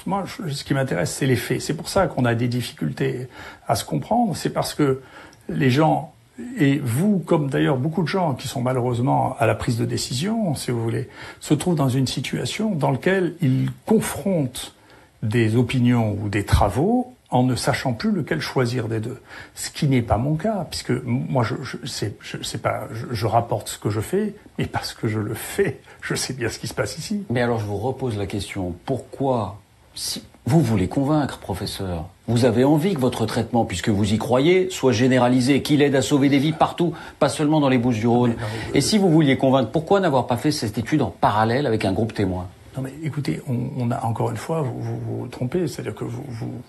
moi, ce qui m'intéresse, c'est les faits. C'est pour ça qu'on a des difficultés à se comprendre. C'est parce que les gens... Et vous, comme d'ailleurs beaucoup de gens qui sont malheureusement à la prise de décision, si vous voulez, se trouvent dans une situation dans laquelle ils confrontent des opinions ou des travaux en ne sachant plus lequel choisir des deux. Ce qui n'est pas mon cas, puisque moi, je rapporte ce que je fais, mais parce que je le fais, je sais bien ce qui se passe ici. Mais alors, je vous repose la question. Pourquoi, si vous voulez convaincre, professeur, vous avez envie que votre traitement, puisque vous y croyez, soit généralisé, qu'il aide à sauver des vies partout, pas seulement dans les Bouches-du-Rhône. Et si vous vouliez convaincre, pourquoi n'avoir pas fait cette étude en parallèle avec un groupe témoin? Non mais écoutez, on a encore une fois, vous vous trompez, c'est-à-dire que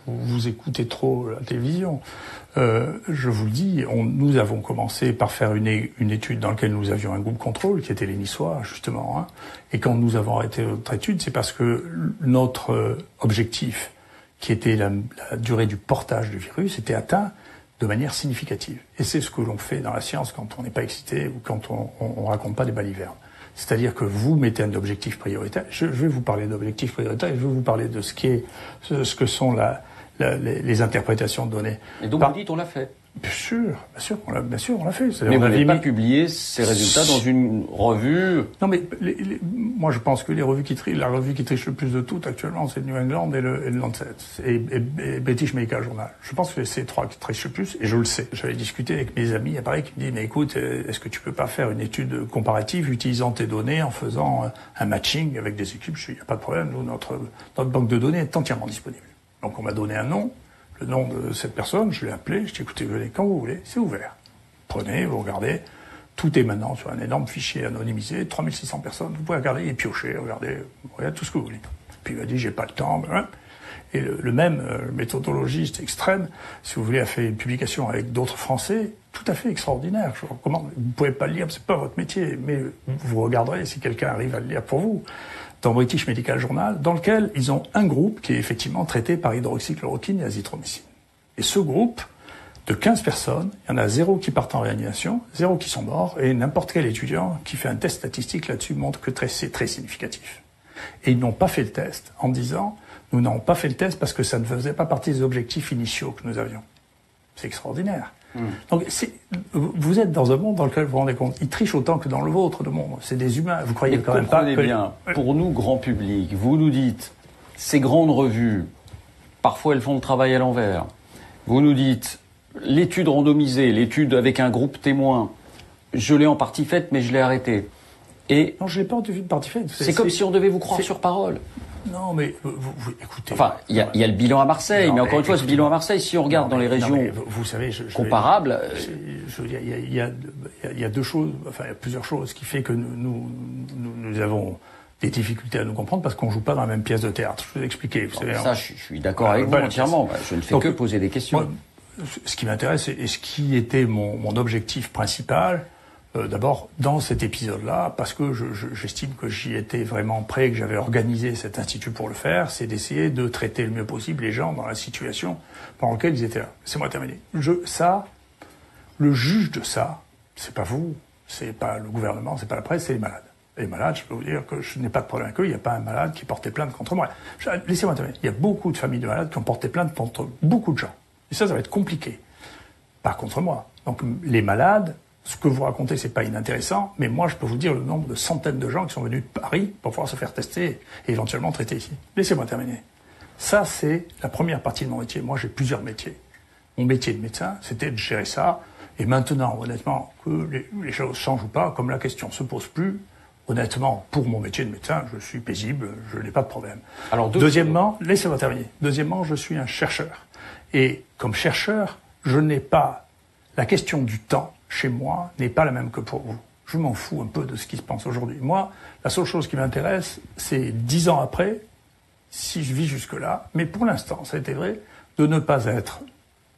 vous écoutez trop la télévision. Je vous le dis, nous avons commencé par faire une étude dans laquelle nous avions un groupe contrôle, qui était les Niçois, justement. Et quand nous avons arrêté notre étude, c'est parce que notre objectif, qui était la durée du portage du virus, était atteint de manière significative. Et c'est ce que l'on fait dans la science quand on n'est pas excité ou quand on raconte pas des balivernes. C'est-à-dire que vous mettez un objectif prioritaire. Je vais vous parler d'objectifs prioritaires et je vais vous parler de ce que sont les interprétations de données. Et donc vous dites on l'a fait. Bien sûr, on l'a fait. Mais vous n'avez pas publié ces résultats dans une revue. Non, mais moi je pense que la revue qui triche le plus de toutes actuellement, c'est le New England et le Lancet et British Medical Journal. Je pense que c'est ces trois qui trichent le plus, et je le sais. J'avais discuté avec mes amis, pareil, qui me disent mais écoute, est-ce que tu peux pas faire une étude comparative utilisant tes données en faisant un matching avec des équipes? Il n'y a pas de problème, nous, notre banque de données est entièrement disponible. Donc on m'a donné un nom. Le nom de cette personne, je l'ai appelé, je dis écoutez, venez quand vous voulez, c'est ouvert. Prenez, vous regardez, tout est maintenant sur un énorme fichier anonymisé, 3600 personnes, vous pouvez regarder et piocher, regardez tout ce que vous voulez. Puis il m'a dit j'ai pas le temps, et le même méthodologiste extrême, si vous voulez, a fait une publication avec d'autres Français, tout à fait extraordinaire. Je vous recommande, vous pouvez pas le lire, c'est pas votre métier, mais vous regarderez si quelqu'un arrive à le lire pour vous. Dans British Medical Journal, dans lequel ils ont un groupe qui est effectivement traité par hydroxychloroquine et azithromycine. Et ce groupe, de 15 personnes, il y en a 0 qui partent en réanimation, 0 qui sont morts, et n'importe quel étudiant qui fait un test statistique là-dessus montre que c'est très significatif. Et ils n'ont pas fait le test en disant, nous n'avons pas fait le test parce que ça ne faisait pas partie des objectifs initiaux que nous avions. C'est extraordinaire. Donc vous êtes dans un monde dans lequel vous vous rendez compte, ils trichent autant que dans le vôtre, le monde. C'est des humains. Vous croyez quand même pas que... bien, pour nous, grand public, vous nous dites, ces grandes revues, parfois elles font le travail à l'envers. Vous nous dites, l'étude randomisée, l'étude avec un groupe témoin, je l'ai en partie faite, mais je l'ai arrêtée. Et non, je l'ai pas en partie faite. C'est comme si on devait vous croire sur parole. Non, mais vous écoutez. Enfin, il y a le bilan à Marseille, mais encore une fois, ce bilan à Marseille, si on regarde dans les régions vous savez, comparables, il y a deux choses, enfin, il y a plusieurs choses qui fait que nous avons des difficultés à nous comprendre parce qu'on joue pas dans la même pièce de théâtre. Je vais vous expliquer. Vous savez, ça, je suis d'accord avec vous entièrement. Je ne fais que poser des questions. Moi, ce qui m'intéresse et ce qui était mon objectif principal. D'abord, dans cet épisode-là, parce que j'estime que j'y étais vraiment prêt, que j'avais organisé cet institut pour le faire, c'est d'essayer de traiter le mieux possible les gens dans la situation dans laquelle ils étaient là. Laissez-moi terminer. Le juge de ça, c'est pas vous, c'est pas le gouvernement, c'est pas la presse, c'est les malades. Les malades, je peux vous dire que je n'ai pas de problème avec eux, il n'y a pas un malade qui portait plainte contre moi. Laissez-moi terminer. Il y a beaucoup de familles de malades qui ont porté plainte contre beaucoup de gens. Et ça va être compliqué. Pas contre moi. Donc, les malades, ce que vous racontez, c'est pas inintéressant, mais moi, je peux vous dire le nombre de centaines de gens qui sont venus de Paris pour pouvoir se faire tester et éventuellement traiter ici. Laissez-moi terminer. Ça, c'est la première partie de mon métier. Moi, j'ai plusieurs métiers. Mon métier de médecin, c'était de gérer ça. Et maintenant, honnêtement, que les choses changent ou pas, comme la question se pose plus, honnêtement, pour mon métier de médecin, je suis paisible, je n'ai pas de problème. Alors, deuxièmement, laissez-moi terminer. Deuxièmement, je suis un chercheur. Et comme chercheur, je n'ai pas la question du temps. Chez moi, n'est pas la même que pour vous. Je m'en fous un peu de ce qui se pense aujourd'hui. Moi, la seule chose qui m'intéresse, c'est 10 ans après, si je vis jusque-là, mais pour l'instant, ça a été vrai, de ne pas être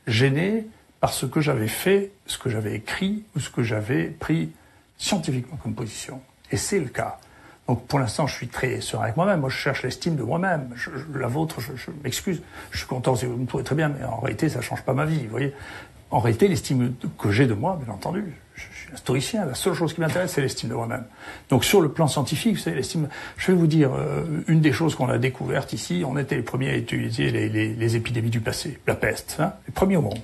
gêné par ce que j'avais fait, ce que j'avais écrit, ou ce que j'avais pris scientifiquement comme position. Et c'est le cas. Donc pour l'instant, je suis très serein avec moi-même. Moi, je cherche l'estime de moi-même. La vôtre, je m'excuse. Je suis content si vous me trouvez très bien, mais en réalité, ça change pas ma vie, vous voyez. En réalité, l'estime que j'ai de moi, bien entendu, je suis un stoïcien, la seule chose qui m'intéresse, c'est l'estime de moi-même. Donc sur le plan scientifique, vous savez, l'estime... Je vais vous dire, une des choses qu'on a découvertes ici, on était les premiers à utiliser les épidémies du passé, la peste, les premiers au monde.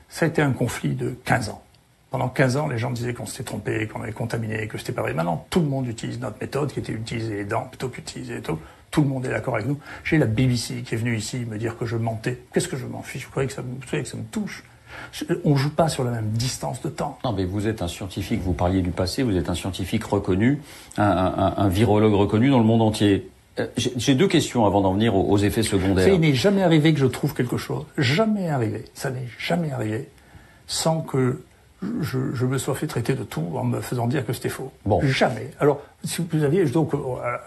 Ça a été un conflit de 15 ans. Pendant 15 ans, les gens disaient qu'on s'était trompé, qu'on avait contaminé, que c'était pas vrai. Maintenant, tout le monde utilise notre méthode, qui était utiliser les dents plutôt qu'utiliser tout. Tout le monde est d'accord avec nous. J'ai la BBC qui est venue ici me dire que je mentais. Qu'est-ce que je m'en fiche? Vous croyez que ça me touche? On joue pas sur la même distance de temps. Non, mais vous êtes un scientifique, vous parliez du passé, vous êtes un scientifique reconnu, un virologue reconnu dans le monde entier. J'ai deux questions avant d'en venir aux effets secondaires. Il n'est jamais arrivé que je trouve quelque chose. Jamais arrivé. Ça n'est jamais arrivé sans que je me sois fait traiter de tout en me faisant dire que c'était faux. Bon. Jamais. Alors, si vous aviez, donc,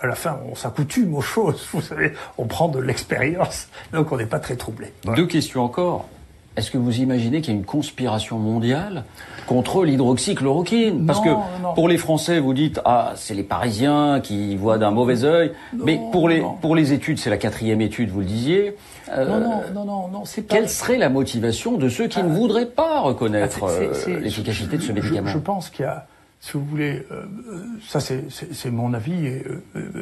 à la fin, on s'accoutume aux choses, vous savez, on prend de l'expérience, donc on n'est pas très troublé. Voilà. Deux questions encore. est-ce que vous imaginez qu'il y a une conspiration mondiale contre l'hydroxychloroquine? Parce que pour les Français, vous dites c'est les Parisiens qui voient d'un mauvais œil, mais pour les études, c'est la 4e étude, vous le disiez. Non, c'est pas. Quelle serait la motivation de ceux qui ne voudraient pas reconnaître l'efficacité de ce médicament? Je pense qu'il y a, si vous voulez, ça c'est mon avis et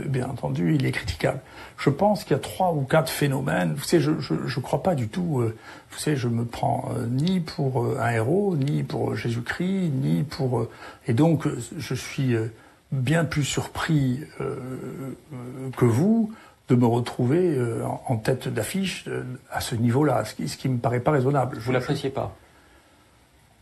bien entendu il est critiquable. Je pense qu'il y a 3 ou 4 phénomènes. Vous savez, je crois pas du tout. Vous savez, je me prends ni pour un héros, ni pour Jésus-Christ, ni pour et donc je suis bien plus surpris que vous de me retrouver en tête d'affiche à ce niveau-là, ce qui me paraît pas raisonnable. Vous l'appréciez pas?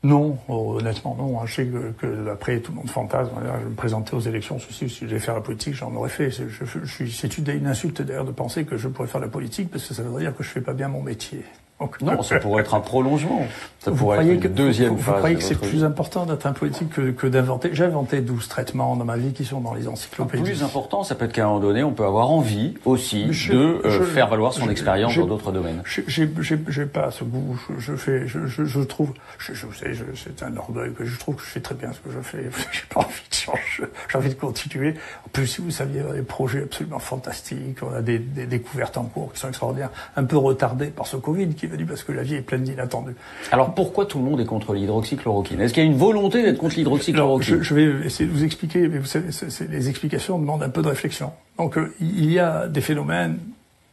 Non, honnêtement non. Je sais que après tout le monde fantasme. Je me présentais aux élections, si je devais faire la politique, j'en aurais fait. C'est une insulte d'ailleurs de penser que je pourrais faire la politique parce que ça veut dire que je fais pas bien mon métier. Donc, non, ça pourrait être un prolongement. Ça pourrait être une deuxième phase. Vous croyez que c'est plus important d'être un politique que d'inventer? J'ai inventé 12 traitements dans ma vie qui sont dans les encyclopédies. Plus important, ça peut être qu'à un moment donné, on peut avoir envie aussi de faire valoir son expérience dans d'autres domaines. J'ai pas ce goût. Je trouve, c'est un orgueil que je trouve que je fais très bien ce que je fais. J'ai pas envie de changer. J'ai envie de continuer. En plus, si vous saviez, on a des projets absolument fantastiques. On a des découvertes en cours qui sont extraordinaires. Un peu retardées par ce Covid qui est venu parce que la vie est pleine d'inattendus. Alors pourquoi tout le monde est contre l'hydroxychloroquine? Est-ce qu'il y a une volonté d'être contre l'hydroxychloroquine? Je vais essayer de vous expliquer, mais vous savez, les explications demandent un peu de réflexion. Donc il y a des phénomènes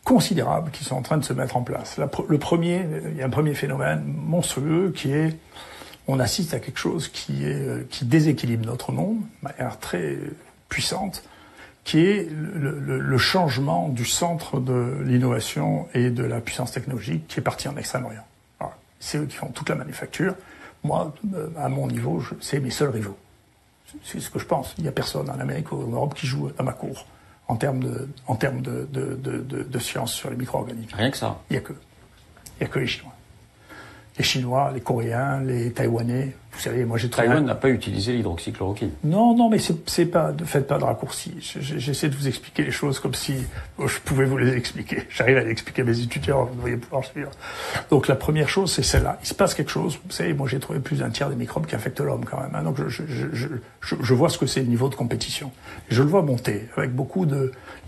considérables qui sont en train de se mettre en place. Il y a un premier phénomène monstrueux qui est, on assiste à quelque chose qui déséquilibre notre monde de manière très puissante, qui est le changement du centre de l'innovation et de la puissance technologique qui est parti en Extrême-Orient. C'est eux qui font toute la manufacture. Moi, à mon niveau, c'est mes seuls rivaux. C'est ce que je pense. Il n'y a personne en Amérique ou en Europe qui joue à ma cour en termes de science sur les micro-organismes. Rien que ça. Il n'y a que les Chinois. Les Chinois, les Coréens, les Taïwanais. Vous savez, moi j'ai trouvé... Taïwan n'a pas utilisé l'hydroxychloroquine. Non, mais c'est pas, faites pas de raccourcis. J'essaie de vous expliquer les choses comme si je pouvais vous les expliquer. J'arrive à les expliquer à mes étudiants, vous devriez pouvoir suivre. Donc la première chose, c'est celle-là. Il se passe quelque chose. Vous savez, moi j'ai trouvé plus d'un tiers des microbes qui infectent l'homme quand même. Donc je vois ce que c'est le niveau de compétition. Je le vois monter avec beaucoup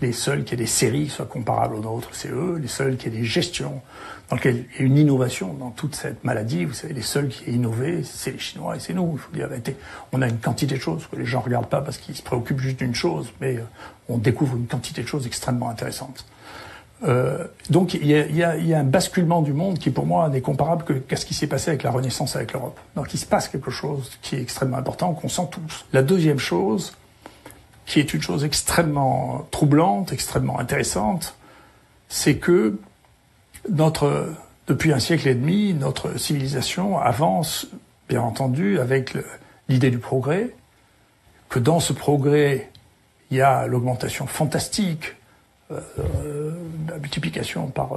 les seuls qui aient des séries qui soient comparables aux nôtres, c'est eux. Les seuls qui aient des gestions dans lesquelles il y a une innovation dans toute cette maladie. Vous savez, les seuls qui aient innové, c'est les Chinois et c'est nous. Il faut dire la vérité. On a une quantité de choses que les gens regardent pas parce qu'ils se préoccupent juste d'une chose, mais on découvre une quantité de choses extrêmement intéressantes. Donc il y a un basculement du monde qui pour moi n'est comparable qu'à ce qui s'est passé avec la Renaissance avec l'Europe. Donc il se passe quelque chose qui est extrêmement important, qu'on sent tous. La deuxième chose, qui est une chose extrêmement troublante, extrêmement intéressante, c'est que depuis un siècle et demi, notre civilisation avance, bien entendu, avec l'idée du progrès, que dans ce progrès, il y a l'augmentation fantastique, la multiplication par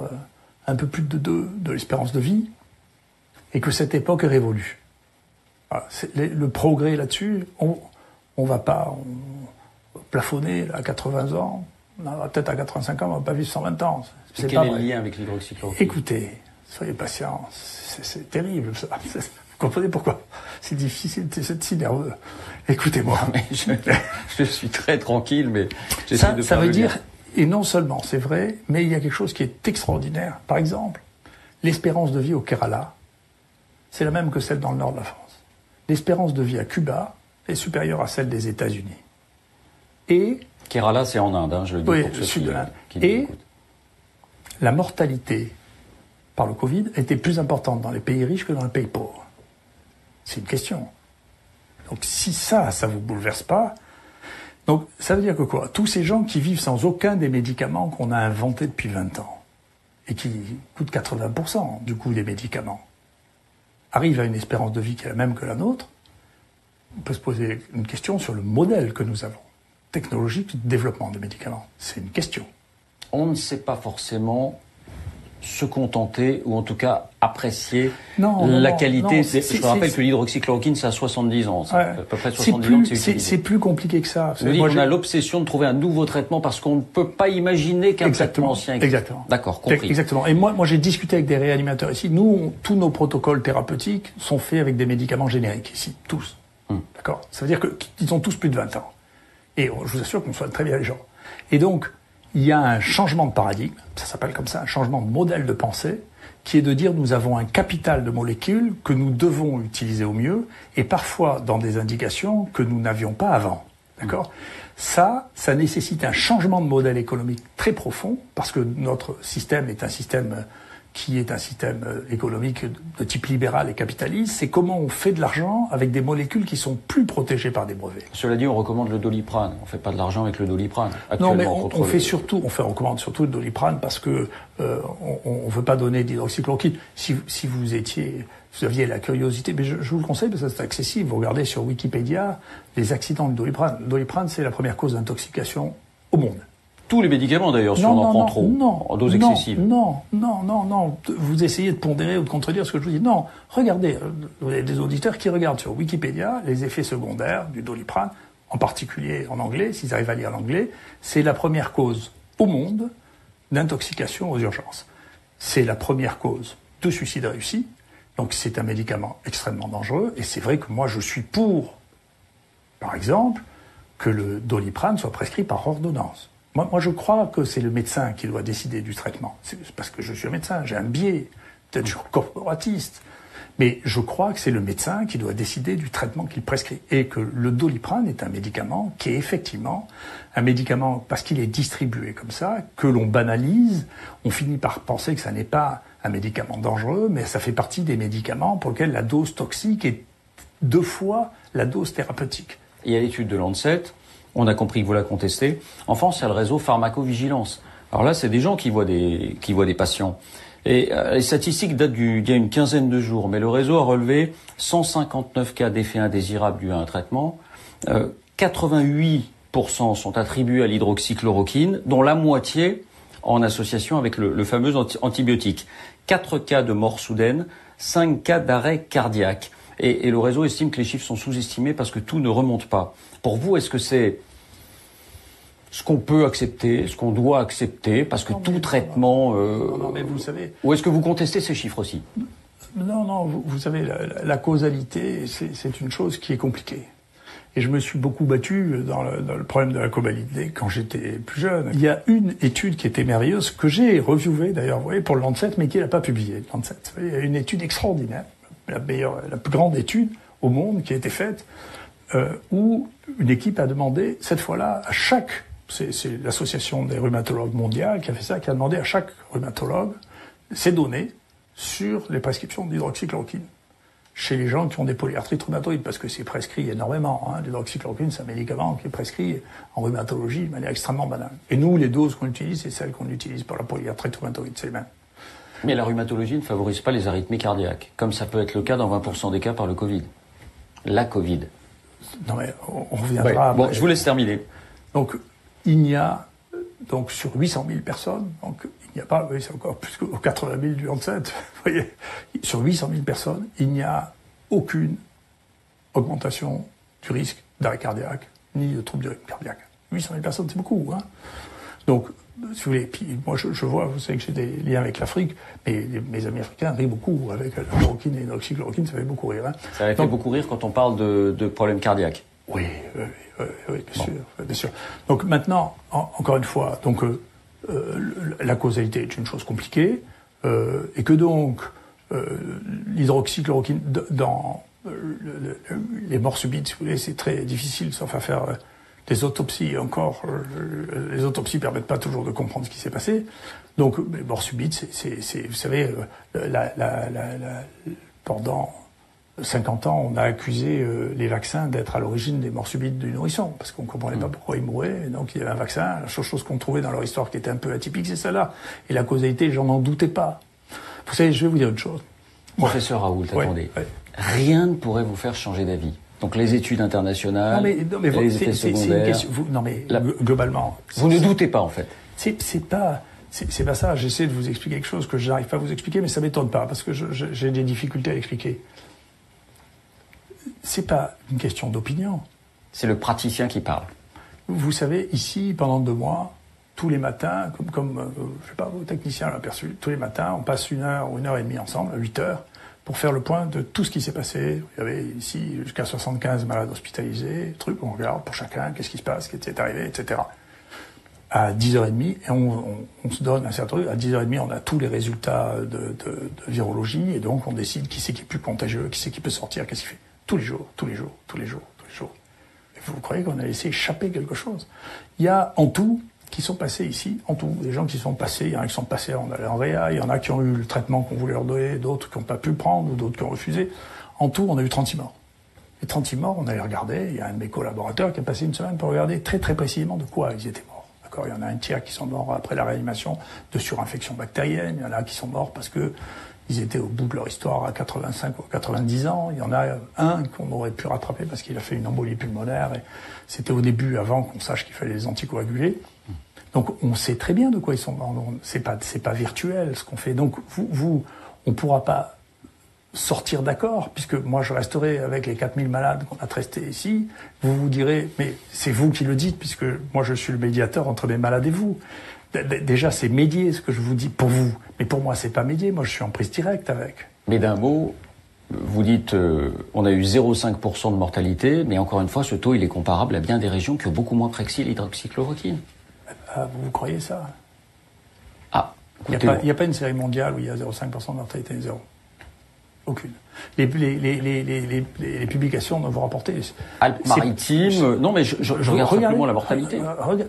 un peu plus de 2 de l'espérance de vie, et que cette époque est révolue. Voilà, le progrès là-dessus, on va pas plafonner à 80 ans, peut-être à 85 ans, on va pas vivre 120 ans. C'est quel est le lien avec l'hydroxychloroquine? Écoutez, soyez patients, c'est terrible ça. Vous comprenez pourquoi? C'est difficile, c'est si nerveux. Écoutez-moi. Mais je suis très tranquille, mais j'essaie de ça veut dire, et non seulement, c'est vrai, mais il y a quelque chose qui est extraordinaire. Par exemple, l'espérance de vie au Kerala, c'est la même que celle dans le nord de la France. L'espérance de vie à Cuba est supérieure à celle des États-Unis. Et Kerala, c'est en Inde, je le dis oui, pour ceux sud de l'Inde. Et la mortalité par le Covid était plus importante dans les pays riches que dans les pays pauvres. C'est une question. Donc si ça vous bouleverse pas, donc ça veut dire que quoi? Tous ces gens qui vivent sans aucun des médicaments qu'on a inventés depuis 20 ans, et qui coûtent 80% du coût des médicaments, arrivent à une espérance de vie qui est la même que la nôtre, on peut se poser une question sur le modèle que nous avons, technologique de développement de médicaments. C'est une question. On ne sait pas forcément se contenter, ou en tout cas apprécier la qualité. Je rappelle que l'hydroxychloroquine, c'est à 70 ans. C'est à peu près 70 ans que c'est utilisé. C'est plus compliqué que ça. On a l'obsession de trouver un nouveau traitement parce qu'on ne peut pas imaginer qu'un traitement ancien existe. Exactement. D'accord, compris. Exactement. Et moi j'ai discuté avec des réanimateurs ici. Nous, tous nos protocoles thérapeutiques sont faits avec des médicaments génériques ici, tous. D'accord. Ça veut dire qu'ils ont tous plus de 20 ans. Et je vous assure qu'on soigne très bien les gens. Et donc, il y a un changement de paradigme, ça s'appelle comme ça, un changement de modèle de pensée, qui est de dire nous avons un capital de molécules que nous devons utiliser au mieux, et parfois dans des indications que nous n'avions pas avant. D'accord ? Ça nécessite un changement de modèle économique très profond, parce que notre système est un système qui est un système économique de type libéral et capitaliste, c'est comment on fait de l'argent avec des molécules qui sont plus protégées par des brevets. Cela dit, on recommande le Doliprane. On fait pas de l'argent avec le Doliprane. Non, mais on recommande surtout le Doliprane parce que on veut pas donner d'hydroxychloroquine. Si vous aviez la curiosité, mais je vous le conseille parce que c'est accessible. Vous regardez sur Wikipédia les accidents de Doliprane. Le Doliprane, c'est la première cause d'intoxication au monde. Tous les médicaments d'ailleurs, si on en prend trop, en dose excessive. Non. Vous essayez de pondérer ou de contredire ce que je vous dis. Non, regardez, vous avez des auditeurs qui regardent sur Wikipédia les effets secondaires du Doliprane, en particulier en anglais, s'ils arrivent à lire l'anglais. C'est la première cause au monde d'intoxication aux urgences. C'est la première cause de suicide réussi. Donc c'est un médicament extrêmement dangereux. Et c'est vrai que moi je suis pour, par exemple, que le Doliprane soit prescrit par ordonnance. Moi, je crois que c'est le médecin qui doit décider du traitement. C'est parce que je suis un médecin, j'ai un biais, peut-être je suis corporatiste. Mais je crois que c'est le médecin qui doit décider du traitement qu'il prescrit. Et que le Doliprane est un médicament qui est effectivement un médicament, parce qu'il est distribué comme ça, que l'on banalise. On finit par penser que ça n'est pas un médicament dangereux, mais ça fait partie des médicaments pour lesquels la dose toxique est 2 fois la dose thérapeutique. Il y a l'étude de Lancet. On a compris que vous la contestez. En France, il y a le réseau pharmacovigilance. Alors là, c'est des gens qui voient des patients. Et les statistiques datent d'il y a une quinzaine de jours. Mais le réseau a relevé 159 cas d'effets indésirables dus à un traitement. 88% sont attribués à l'hydroxychloroquine, dont la moitié en association avec le fameux antibiotique. 4 cas de mort soudaine, 5 cas d'arrêt cardiaque. Et le réseau estime que les chiffres sont sous-estimés parce que tout ne remonte pas. Pour vous, est-ce que c'est ce qu'on peut accepter, ce qu'on doit accepter, parce que tout traitement... Non, mais vous savez... Ou est-ce que vous contestez ces chiffres aussi ? Non, vous savez, la causalité, c'est une chose qui est compliquée. Et je me suis beaucoup battu dans le problème de la causalité quand j'étais plus jeune. Il y a une étude qui était merveilleuse, que j'ai reviewée d'ailleurs, vous voyez, pour le Lancet, mais qui n'a pas publié, le Lancet. Il y a une étude extraordinaire, la plus grande étude au monde qui a été faite, où une équipe a demandé, cette fois-là, à chaque... C'est l'association des rhumatologues mondiale qui a fait ça, qui a demandé à chaque rhumatologue ces données sur les prescriptions d'hydroxychloroquine chez les gens qui ont des polyarthrites rhumatoïdes, parce que c'est prescrit énormément. L'hydroxychloroquine, c'est un médicament qui est prescrit en rhumatologie de manière extrêmement banale. Et nous, les doses qu'on utilise, c'est celles qu'on utilise pour la polyarthrite rhumatoïde, c'est les mêmes. Mais la rhumatologie ne favorise pas les arythmies cardiaques, comme ça peut être le cas dans 20% des cas par le Covid. La Covid. Non mais on reviendra... Ouais. Bon, je vous laisse terminer. Donc, il y a, donc, sur 800 000 personnes, donc, il n'y a pas, c'est encore plus qu'aux 80 000 du Lancet, vous voyez, sur 800 000 personnes, il n'y a aucune augmentation du risque d'arrêt cardiaque, ni de trouble du rythme cardiaque. 800 000 personnes, c'est beaucoup, hein. Donc, si vous voulez, puis moi, je vois, vous savez que j'ai des liens avec l'Afrique, mais mes amis africains rient beaucoup avec la chloroquine et l'oxychloroquine, ça fait beaucoup rire, hein. Ça fait beaucoup rire quand on parle de problèmes cardiaques. Oui, bien sûr. Donc maintenant, encore une fois, donc la causalité est une chose compliquée, et que donc l'hydroxychloroquine dans les morts subites, si vous voulez, c'est très difficile, sauf à faire des autopsies. Encore, les autopsies permettent pas toujours de comprendre ce qui s'est passé. Donc, les morts subites, c'est vous savez, pendant 50 ans, on a accusé les vaccins d'être à l'origine des morts subites du nourrisson, parce qu'on comprenait pas pourquoi ils mouraient. Donc il y avait un vaccin. La seule chose qu'on trouvait dans leur histoire qui était un peu atypique, c'est celle-là. Et la causalité, j'en doutais pas. Vous savez, je vais vous dire une chose. Professeur Raoult, attendez. Ouais. Rien ne pourrait vous faire changer d'avis. Donc les études internationales, les effets secondaires... globalement... Vous ne doutez pas, en fait. C'est pas... C'est pas ça. J'essaie de vous expliquer quelque chose que je n'arrive pas à vous expliquer, mais ça m'étonne pas, parce que j'ai des difficultés à l'expliquer. C'est pas une question d'opinion. C'est le praticien qui parle. Vous savez, ici, pendant 2 mois, tous les matins, comme je sais pas, vos techniciens l'ont aperçu, tous les matins, on passe 1 heure ou 1h30 ensemble, à 8 heures, pour faire le point de tout ce qui s'est passé. Il y avait ici jusqu'à 75 malades hospitalisés, on regarde pour chacun, qu'est-ce qui se passe, qu'est-ce qui est arrivé, etc. À 10h30, et on se donne un certain truc. À 10h30, on a tous les résultats de virologie, et donc on décide qui c'est qui est plus contagieux, qui c'est qui peut sortir, qu'est-ce qu'il fait. Tous les jours. Et vous croyez qu'on a laissé échapper quelque chose? Il y a en tout, qui sont passés ici, en tout, des gens qui sont passés, il y en a qui sont passés en réa, il y en a qui ont eu le traitement qu'on voulait leur donner, d'autres qui n'ont pas pu le prendre, ou d'autres qui ont refusé. En tout, on a eu 36 morts. Les 36 morts, on a les regardé, il y a un de mes collaborateurs qui a passé 1 semaine pour regarder très très précisément de quoi ils étaient morts. Il y en a un tiers qui sont morts après la réanimation de surinfection bactérienne. Il y en a qui sont morts parce que ils étaient au bout de leur histoire à 85 ou 90 ans. Il y en a un qu'on aurait pu rattraper parce qu'il a fait une embolie pulmonaire. Et c'était au début, avant qu'on sache qu'il fallait les anticoaguler. Donc on sait très bien de quoi ils sont morts. C'est pas virtuel ce qu'on fait. Donc on pourra pas sortir d'accord, puisque moi je resterai avec les 4000 malades qu'on a testés ici. Vous vous direz, mais c'est vous qui le dites, puisque moi je suis le médiateur entre mes malades et vous. Déjà c'est médier ce que je vous dis pour vous, mais pour moi c'est pas médier, moi je suis en prise directe avec. Mais d'un mot, vous dites on a eu 0,5% de mortalité, mais encore une fois ce taux il est comparable à bien des régions qui ont beaucoup moins précis l'hydroxychloroquine. Vous croyez ça? Ah, il n'y a pas une série mondiale où il y a 0,5% de mortalité, zéro. Aucune. Les publications dont vous rapportez... Alpes-Maritimes... Non, mais je regarde simplement la mortalité.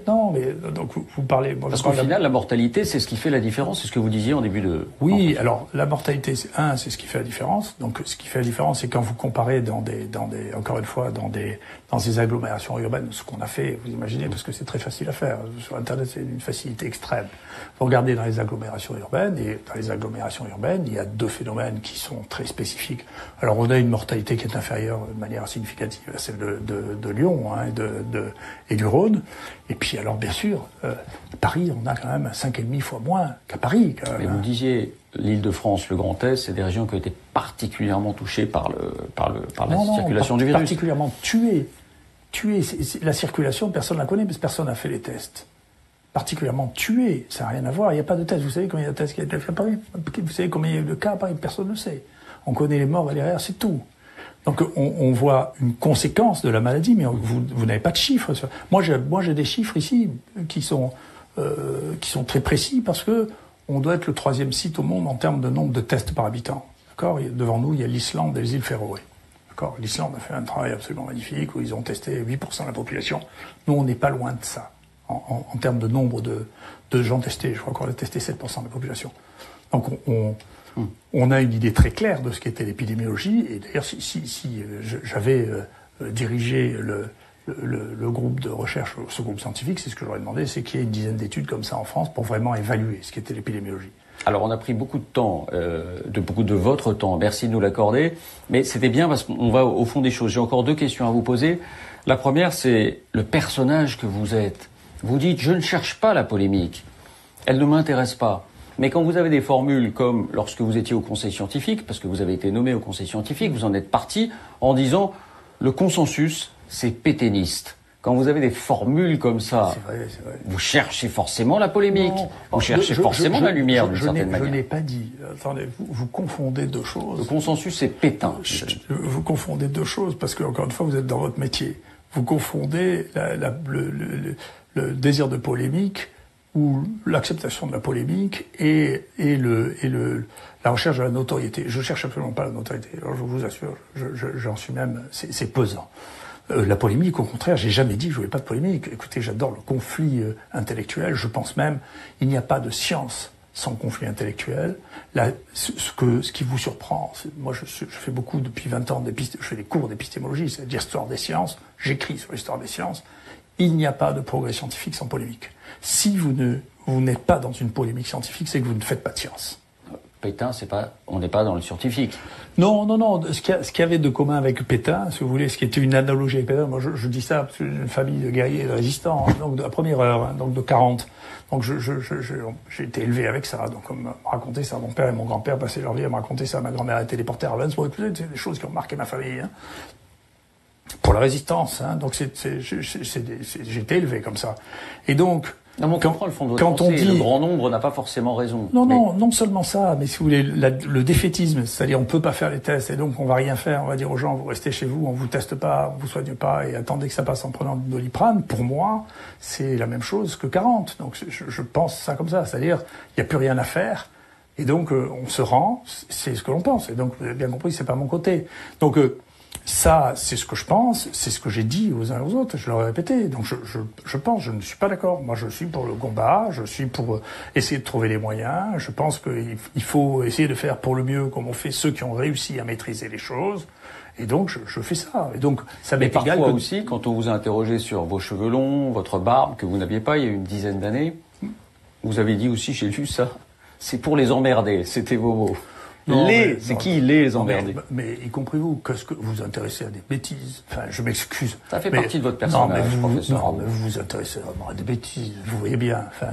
Non, mais donc vous parlez... Parce qu'au final, la mortalité, c'est ce qui fait la différence, c'est ce que vous disiez en début de... Oui, alors la mortalité, c'est ce qui fait la différence. Donc ce qui fait la différence, c'est quand vous comparez encore une fois, dans ces agglomérations urbaines, ce qu'on a fait, vous imaginez, parce que c'est très facile à faire. Sur Internet, c'est d'une facilité extrême. Vous regardez dans les agglomérations urbaines, et dans les agglomérations urbaines, il y a 2 phénomènes qui sont très spécifiques. Alors on a une mortalité qui est inférieure de manière significative à celle de Lyon et du Rhône. Et puis alors bien sûr, Paris, on a quand même 5,5 fois moins qu'à Paris. Mais vous disiez l'Île-de-France, le Grand Est, c'est des régions qui ont été particulièrement touchées par la circulation du virus. Particulièrement tuées. La circulation, personne ne la connaît parce que personne n'a fait les tests. Particulièrement tuées, ça n'a rien à voir. Il n'y a pas de tests. Vous savez combien il y a de tests qui ont été faits à Paris? Vous savez combien il y a eu de cas à Paris? Personne ne le sait. On connaît les morts et les RR, c'est tout. Donc on voit une conséquence de la maladie, mais vous n'avez pas de chiffres. Moi j'ai des chiffres ici qui sont très précis parce que on doit être le 3e site au monde en termes de nombre de tests par habitant. D'accord? Devant nous, il y a l'Islande et les îles Féroé. D'accord? L'Islande a fait un travail absolument magnifique où ils ont testé 8% de la population. Nous, on n'est pas loin de ça en termes de nombre de gens testés. Je crois qu'on a testé 7% de la population. Donc on a une idée très claire de ce qu'était l'épidémiologie. Et d'ailleurs, si j'avais dirigé le groupe de recherche, ce groupe scientifique, c'est ce que j'aurais demandé, c'est qu'il y ait une dizaine d'études comme ça en France pour vraiment évaluer ce qu'était l'épidémiologie. Alors on a pris beaucoup de temps, beaucoup de votre temps, merci de nous l'accorder, mais c'était bien parce qu'on va au fond des choses. J'ai encore 2 questions à vous poser. La première, c'est le personnage que vous êtes. Vous dites, je ne cherche pas la polémique, elle ne m'intéresse pas. Mais quand vous avez des formules comme lorsque vous étiez au conseil scientifique, parce que vous avez été nommé au conseil scientifique, vous en êtes parti en disant le consensus, c'est pétainiste. Quand vous avez des formules comme ça, c'est vrai. Vous cherchez forcément la polémique, vous cherchez forcément la lumière d'une certaine manière. Je n'ai pas dit. Attendez, vous confondez 2 choses. Le consensus, c'est pétain. Vous confondez 2 choses parce que encore une fois, vous êtes dans votre métier. Vous confondez le désir de polémique ou l'acceptation de la polémique et la recherche de la notoriété. Je cherche absolument pas la notoriété. Alors je vous assure, j'en suis même, c'est pesant. La polémique, au contraire, j'ai jamais dit que je voulais pas de polémique. Écoutez, j'adore le conflit intellectuel. Je pense même, il n'y a pas de science sans conflit intellectuel. Là, ce qui vous surprend, moi je fais beaucoup depuis 20 ans je fais des cours d'épistémologie, c'est-à-dire histoire des sciences. J'écris sur l'histoire des sciences. Il n'y a pas de progrès scientifique sans polémique. Si vous n'êtes pas dans une polémique scientifique, c'est que vous ne faites pas de science. Pétain, on n'est pas dans le scientifique. Non. Ce qu'il y avait de commun avec Pétain, si vous voulez, ce qui était une analogie avec Pétain, moi je dis ça parce que j'ai une famille de guerriers et de résistants, hein, donc de la première heure, hein, donc de 40. Donc j'ai été élevé avec ça. Donc on me racontait ça, mon père et mon grand-père passaient leur vie à me raconter ça. Ma grand-mère était téléportée à Ravens. Bon, écoutez, c'est des choses qui ont marqué ma famille. Hein. Pour la résistance, hein. Donc j'ai été élevé comme ça. Et donc non, mais on comprend le fond de votre quand pensée. on dit Le grand nombre n'a pas forcément raison. non seulement ça, mais si vous voulez le défaitisme, c'est-à-dire on peut pas faire les tests et donc on va rien faire. On va dire aux gens vous restez chez vous, on vous teste pas, on vous soigne pas et attendez que ça passe en prenant de Doliprane. Pour moi, c'est la même chose que 40. Donc je pense ça comme ça, c'est-à-dire il y a plus rien à faire. Et donc on se rend, c'est ce que l'on pense. Et donc vous avez bien compris, c'est pas mon côté. Donc ça, c'est ce que je pense, c'est ce que j'ai dit aux uns et aux autres, je leur ai répété. Donc je pense, je ne suis pas d'accord. Moi, je suis pour le combat, je suis pour essayer de trouver les moyens. Je pense qu'il faut essayer de faire pour le mieux comme on fait ceux qui ont réussi à maîtriser les choses. Et donc, je fais ça. Et donc, ça m'est égal. Mais parfois aussi, quand on vous a interrogé sur vos cheveux longs, votre barbe, que vous n'aviez pas il y a une dizaine d'années, vous avez dit aussi, j'ai lu ça, c'est pour les emmerder, c'était vos mots. C'est qui les emmerdés? Mais y compris vous, qu'est-ce que vous vous intéressez à des bêtises? Enfin, je m'excuse. Ça fait partie de votre personnage, professeur. Non, mais vous vous intéressez vraiment à des bêtises. Vous voyez bien. Enfin,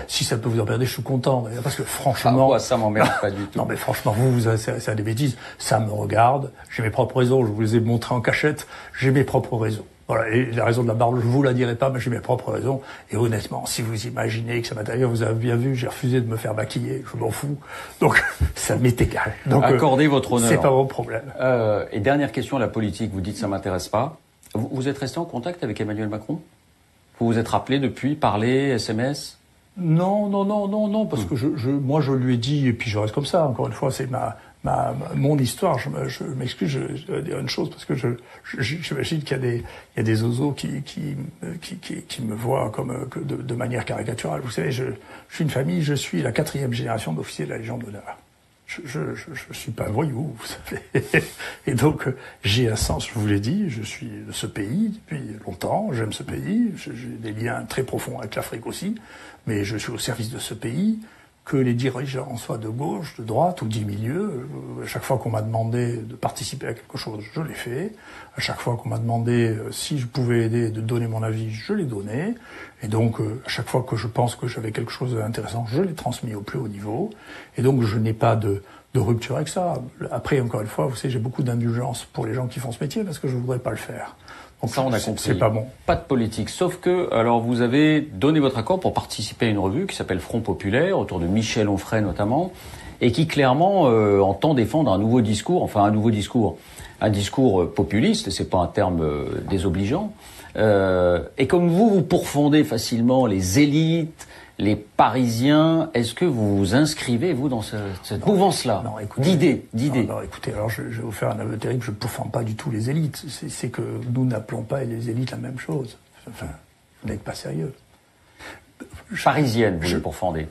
si ça peut vous emmerder, je suis content. Parce que franchement. Moi, ça m'emmerde pas du tout. Non, mais franchement, vous vous intéressez à des bêtises. Ça me regarde. J'ai mes propres raisons. Je vous les ai montrées en cachette. J'ai mes propres raisons. Voilà, et la raison de la barbe, je vous la dirai pas, mais j'ai mes propres raisons. Et honnêtement, si vous imaginez que ça m'intéresse, vous avez bien vu, j'ai refusé de me faire maquiller, je m'en fous. Donc, ça m'est égal. Donc, accordez votre honneur. C'est pas mon problème. Et dernière question, la politique, vous dites ça m'intéresse pas. Vous êtes resté en contact avec Emmanuel Macron? Vous vous êtes rappelé depuis, parlé, SMS? Non, parce que moi je lui ai dit, et puis je reste comme ça, encore une fois, c'est mon histoire. Je m'excuse, je dois dire une chose, parce que j'imagine qu'il y a des oiseaux qui me voient comme de manière caricaturale. Vous savez, je suis une famille, je suis la 4e génération d'officiers de la Légion d'honneur. Je suis pas un voyou, vous savez. Et donc, j'ai un sens, je vous l'ai dit, je suis de ce pays depuis longtemps, j'aime ce pays, j'ai des liens très profonds avec l'Afrique aussi, mais je suis au service de ce pays, que les dirigeants soient de gauche, de droite ou du milieu. À chaque fois qu'on m'a demandé de participer à quelque chose, je l'ai fait. À chaque fois qu'on m'a demandé si je pouvais aider, de donner mon avis, je l'ai donné. Et donc, à chaque fois que je pense que j'avais quelque chose d'intéressant, je l'ai transmis au plus haut niveau. Et donc, je n'ai pas de rupture avec ça. Après, encore une fois, vous savez, j'ai beaucoup d'indulgence pour les gens qui font ce métier parce que je voudrais pas le faire. Donc ça, on a compris. C'est pas bon. Pas de politique. Sauf que, alors, vous avez donné votre accord pour participer à une revue qui s'appelle Front Populaire, autour de Michel Onfray notamment, et qui clairement entend défendre un nouveau discours, un discours populiste, c'est pas un terme désobligeant. Et comme vous pourfondez facilement les élites, les Parisiens, est-ce que vous vous inscrivez, vous, dans cette mouvance-là d'idées? Non, écoutez, alors je vais vous faire un aveu terrible, je ne pourfende pas du tout les élites. C'est que nous n'appelons pas les élites la même chose. Enfin, vous n'êtes pas sérieux. Parisienne, vous les pourfendez?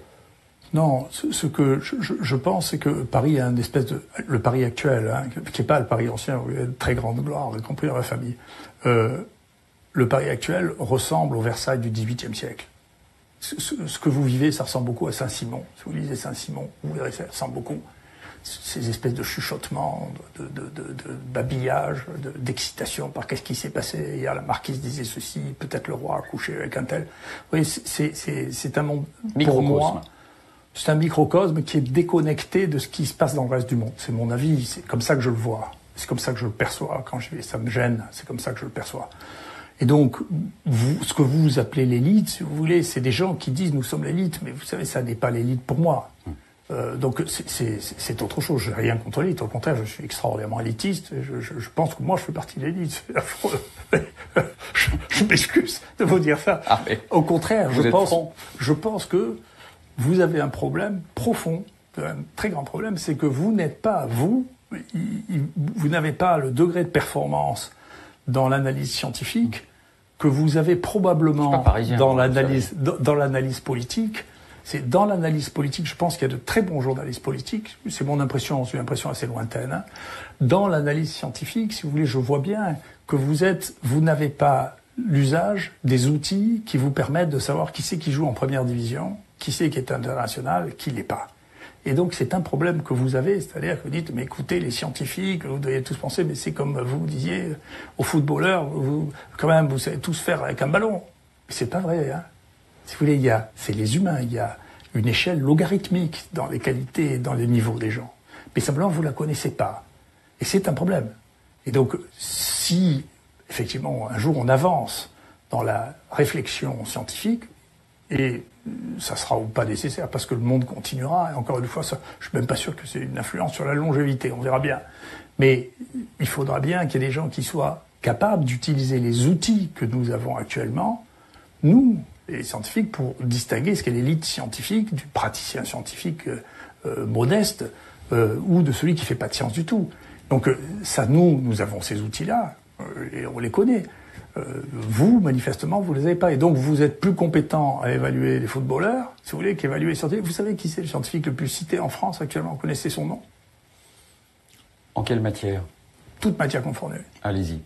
Non, ce que je pense, c'est que Paris a une espèce de... Le Paris actuel, hein, qui n'est pas le Paris ancien, où il y a de très grande gloire, y compris dans la famille. Le Paris actuel ressemble au Versailles du XVIIIe siècle. Ce que vous vivez, ça ressemble beaucoup à Saint-Simon. Si vous lisez Saint-Simon, vous verrez, ça ressemble beaucoup. Ces espèces de chuchotements, de babillage, d'excitation par qu'est-ce qui s'est passé. Hier, la marquise disait ceci, peut-être le roi a couché avec un tel. Vous voyez, c'est un monde, pour moi, c'est un microcosme qui est déconnecté de ce qui se passe dans le reste du monde. C'est mon avis, c'est comme ça que je le vois. C'est comme ça que je le perçois. Quand ça me gêne, c'est comme ça que je le perçois. Et donc, ce que vous appelez l'élite, si vous voulez, c'est des gens qui disent nous sommes l'élite, mais vous savez, ça n'est pas l'élite pour moi. Donc c'est autre chose. J'ai rien contre l'élite. Au contraire, je suis extraordinairement élitiste. Et je pense que moi, je fais partie de l'élite. C'est affreux. je m'excuse de vous dire ça. Ah, au contraire, je pense que vous avez un problème profond, un très grand problème, c'est que vous n'êtes pas vous n'avez pas le degré de performance dans l'analyse scientifique que vous avez probablement dans l'analyse politique. C'est dans l'analyse politique, je pense qu'il y a de très bons journalistes politiques, c'est mon impression, c'est une impression assez lointaine. Hein. Dans l'analyse scientifique, si vous voulez, je vois bien que vous n'avez pas l'usage des outils qui vous permettent de savoir qui c'est qui joue en première division, qui c'est qui est international, qui l'est pas. Et donc c'est un problème que vous avez, c'est-à-dire que vous dites, mais écoutez, les scientifiques, vous devez tous penser, mais c'est comme vous disiez aux footballeurs, quand même, vous savez tous faire avec un ballon. Mais c'est pas vrai, hein. Si vous voulez, c'est les humains, il y a une échelle logarithmique dans les qualités et dans les niveaux des gens. Mais simplement, vous la connaissez pas. Et c'est un problème. Et donc, si, effectivement, un jour on avance dans la réflexion scientifique, et ça sera ou pas nécessaire, parce que le monde continuera, et encore une fois, ça, je suis même pas sûr que c'est une influence sur la longévité, on verra bien. Mais il faudra bien qu'il y ait des gens qui soient capables d'utiliser les outils que nous avons actuellement, nous, les scientifiques, pour distinguer ce qu'est l'élite scientifique du praticien scientifique modeste, ou de celui qui fait pas de science du tout. Donc ça, nous avons ces outils-là, et on les connaît. Vous, manifestement, vous les avez pas. Et donc vous êtes plus compétent à évaluer les footballeurs, si vous voulez, qu'évaluer les scientifiques. Vous savez qui c'est le scientifique le plus cité en France actuellement? Vous connaissez son nom? En quelle matière? Toute matière confondue. Allez-y.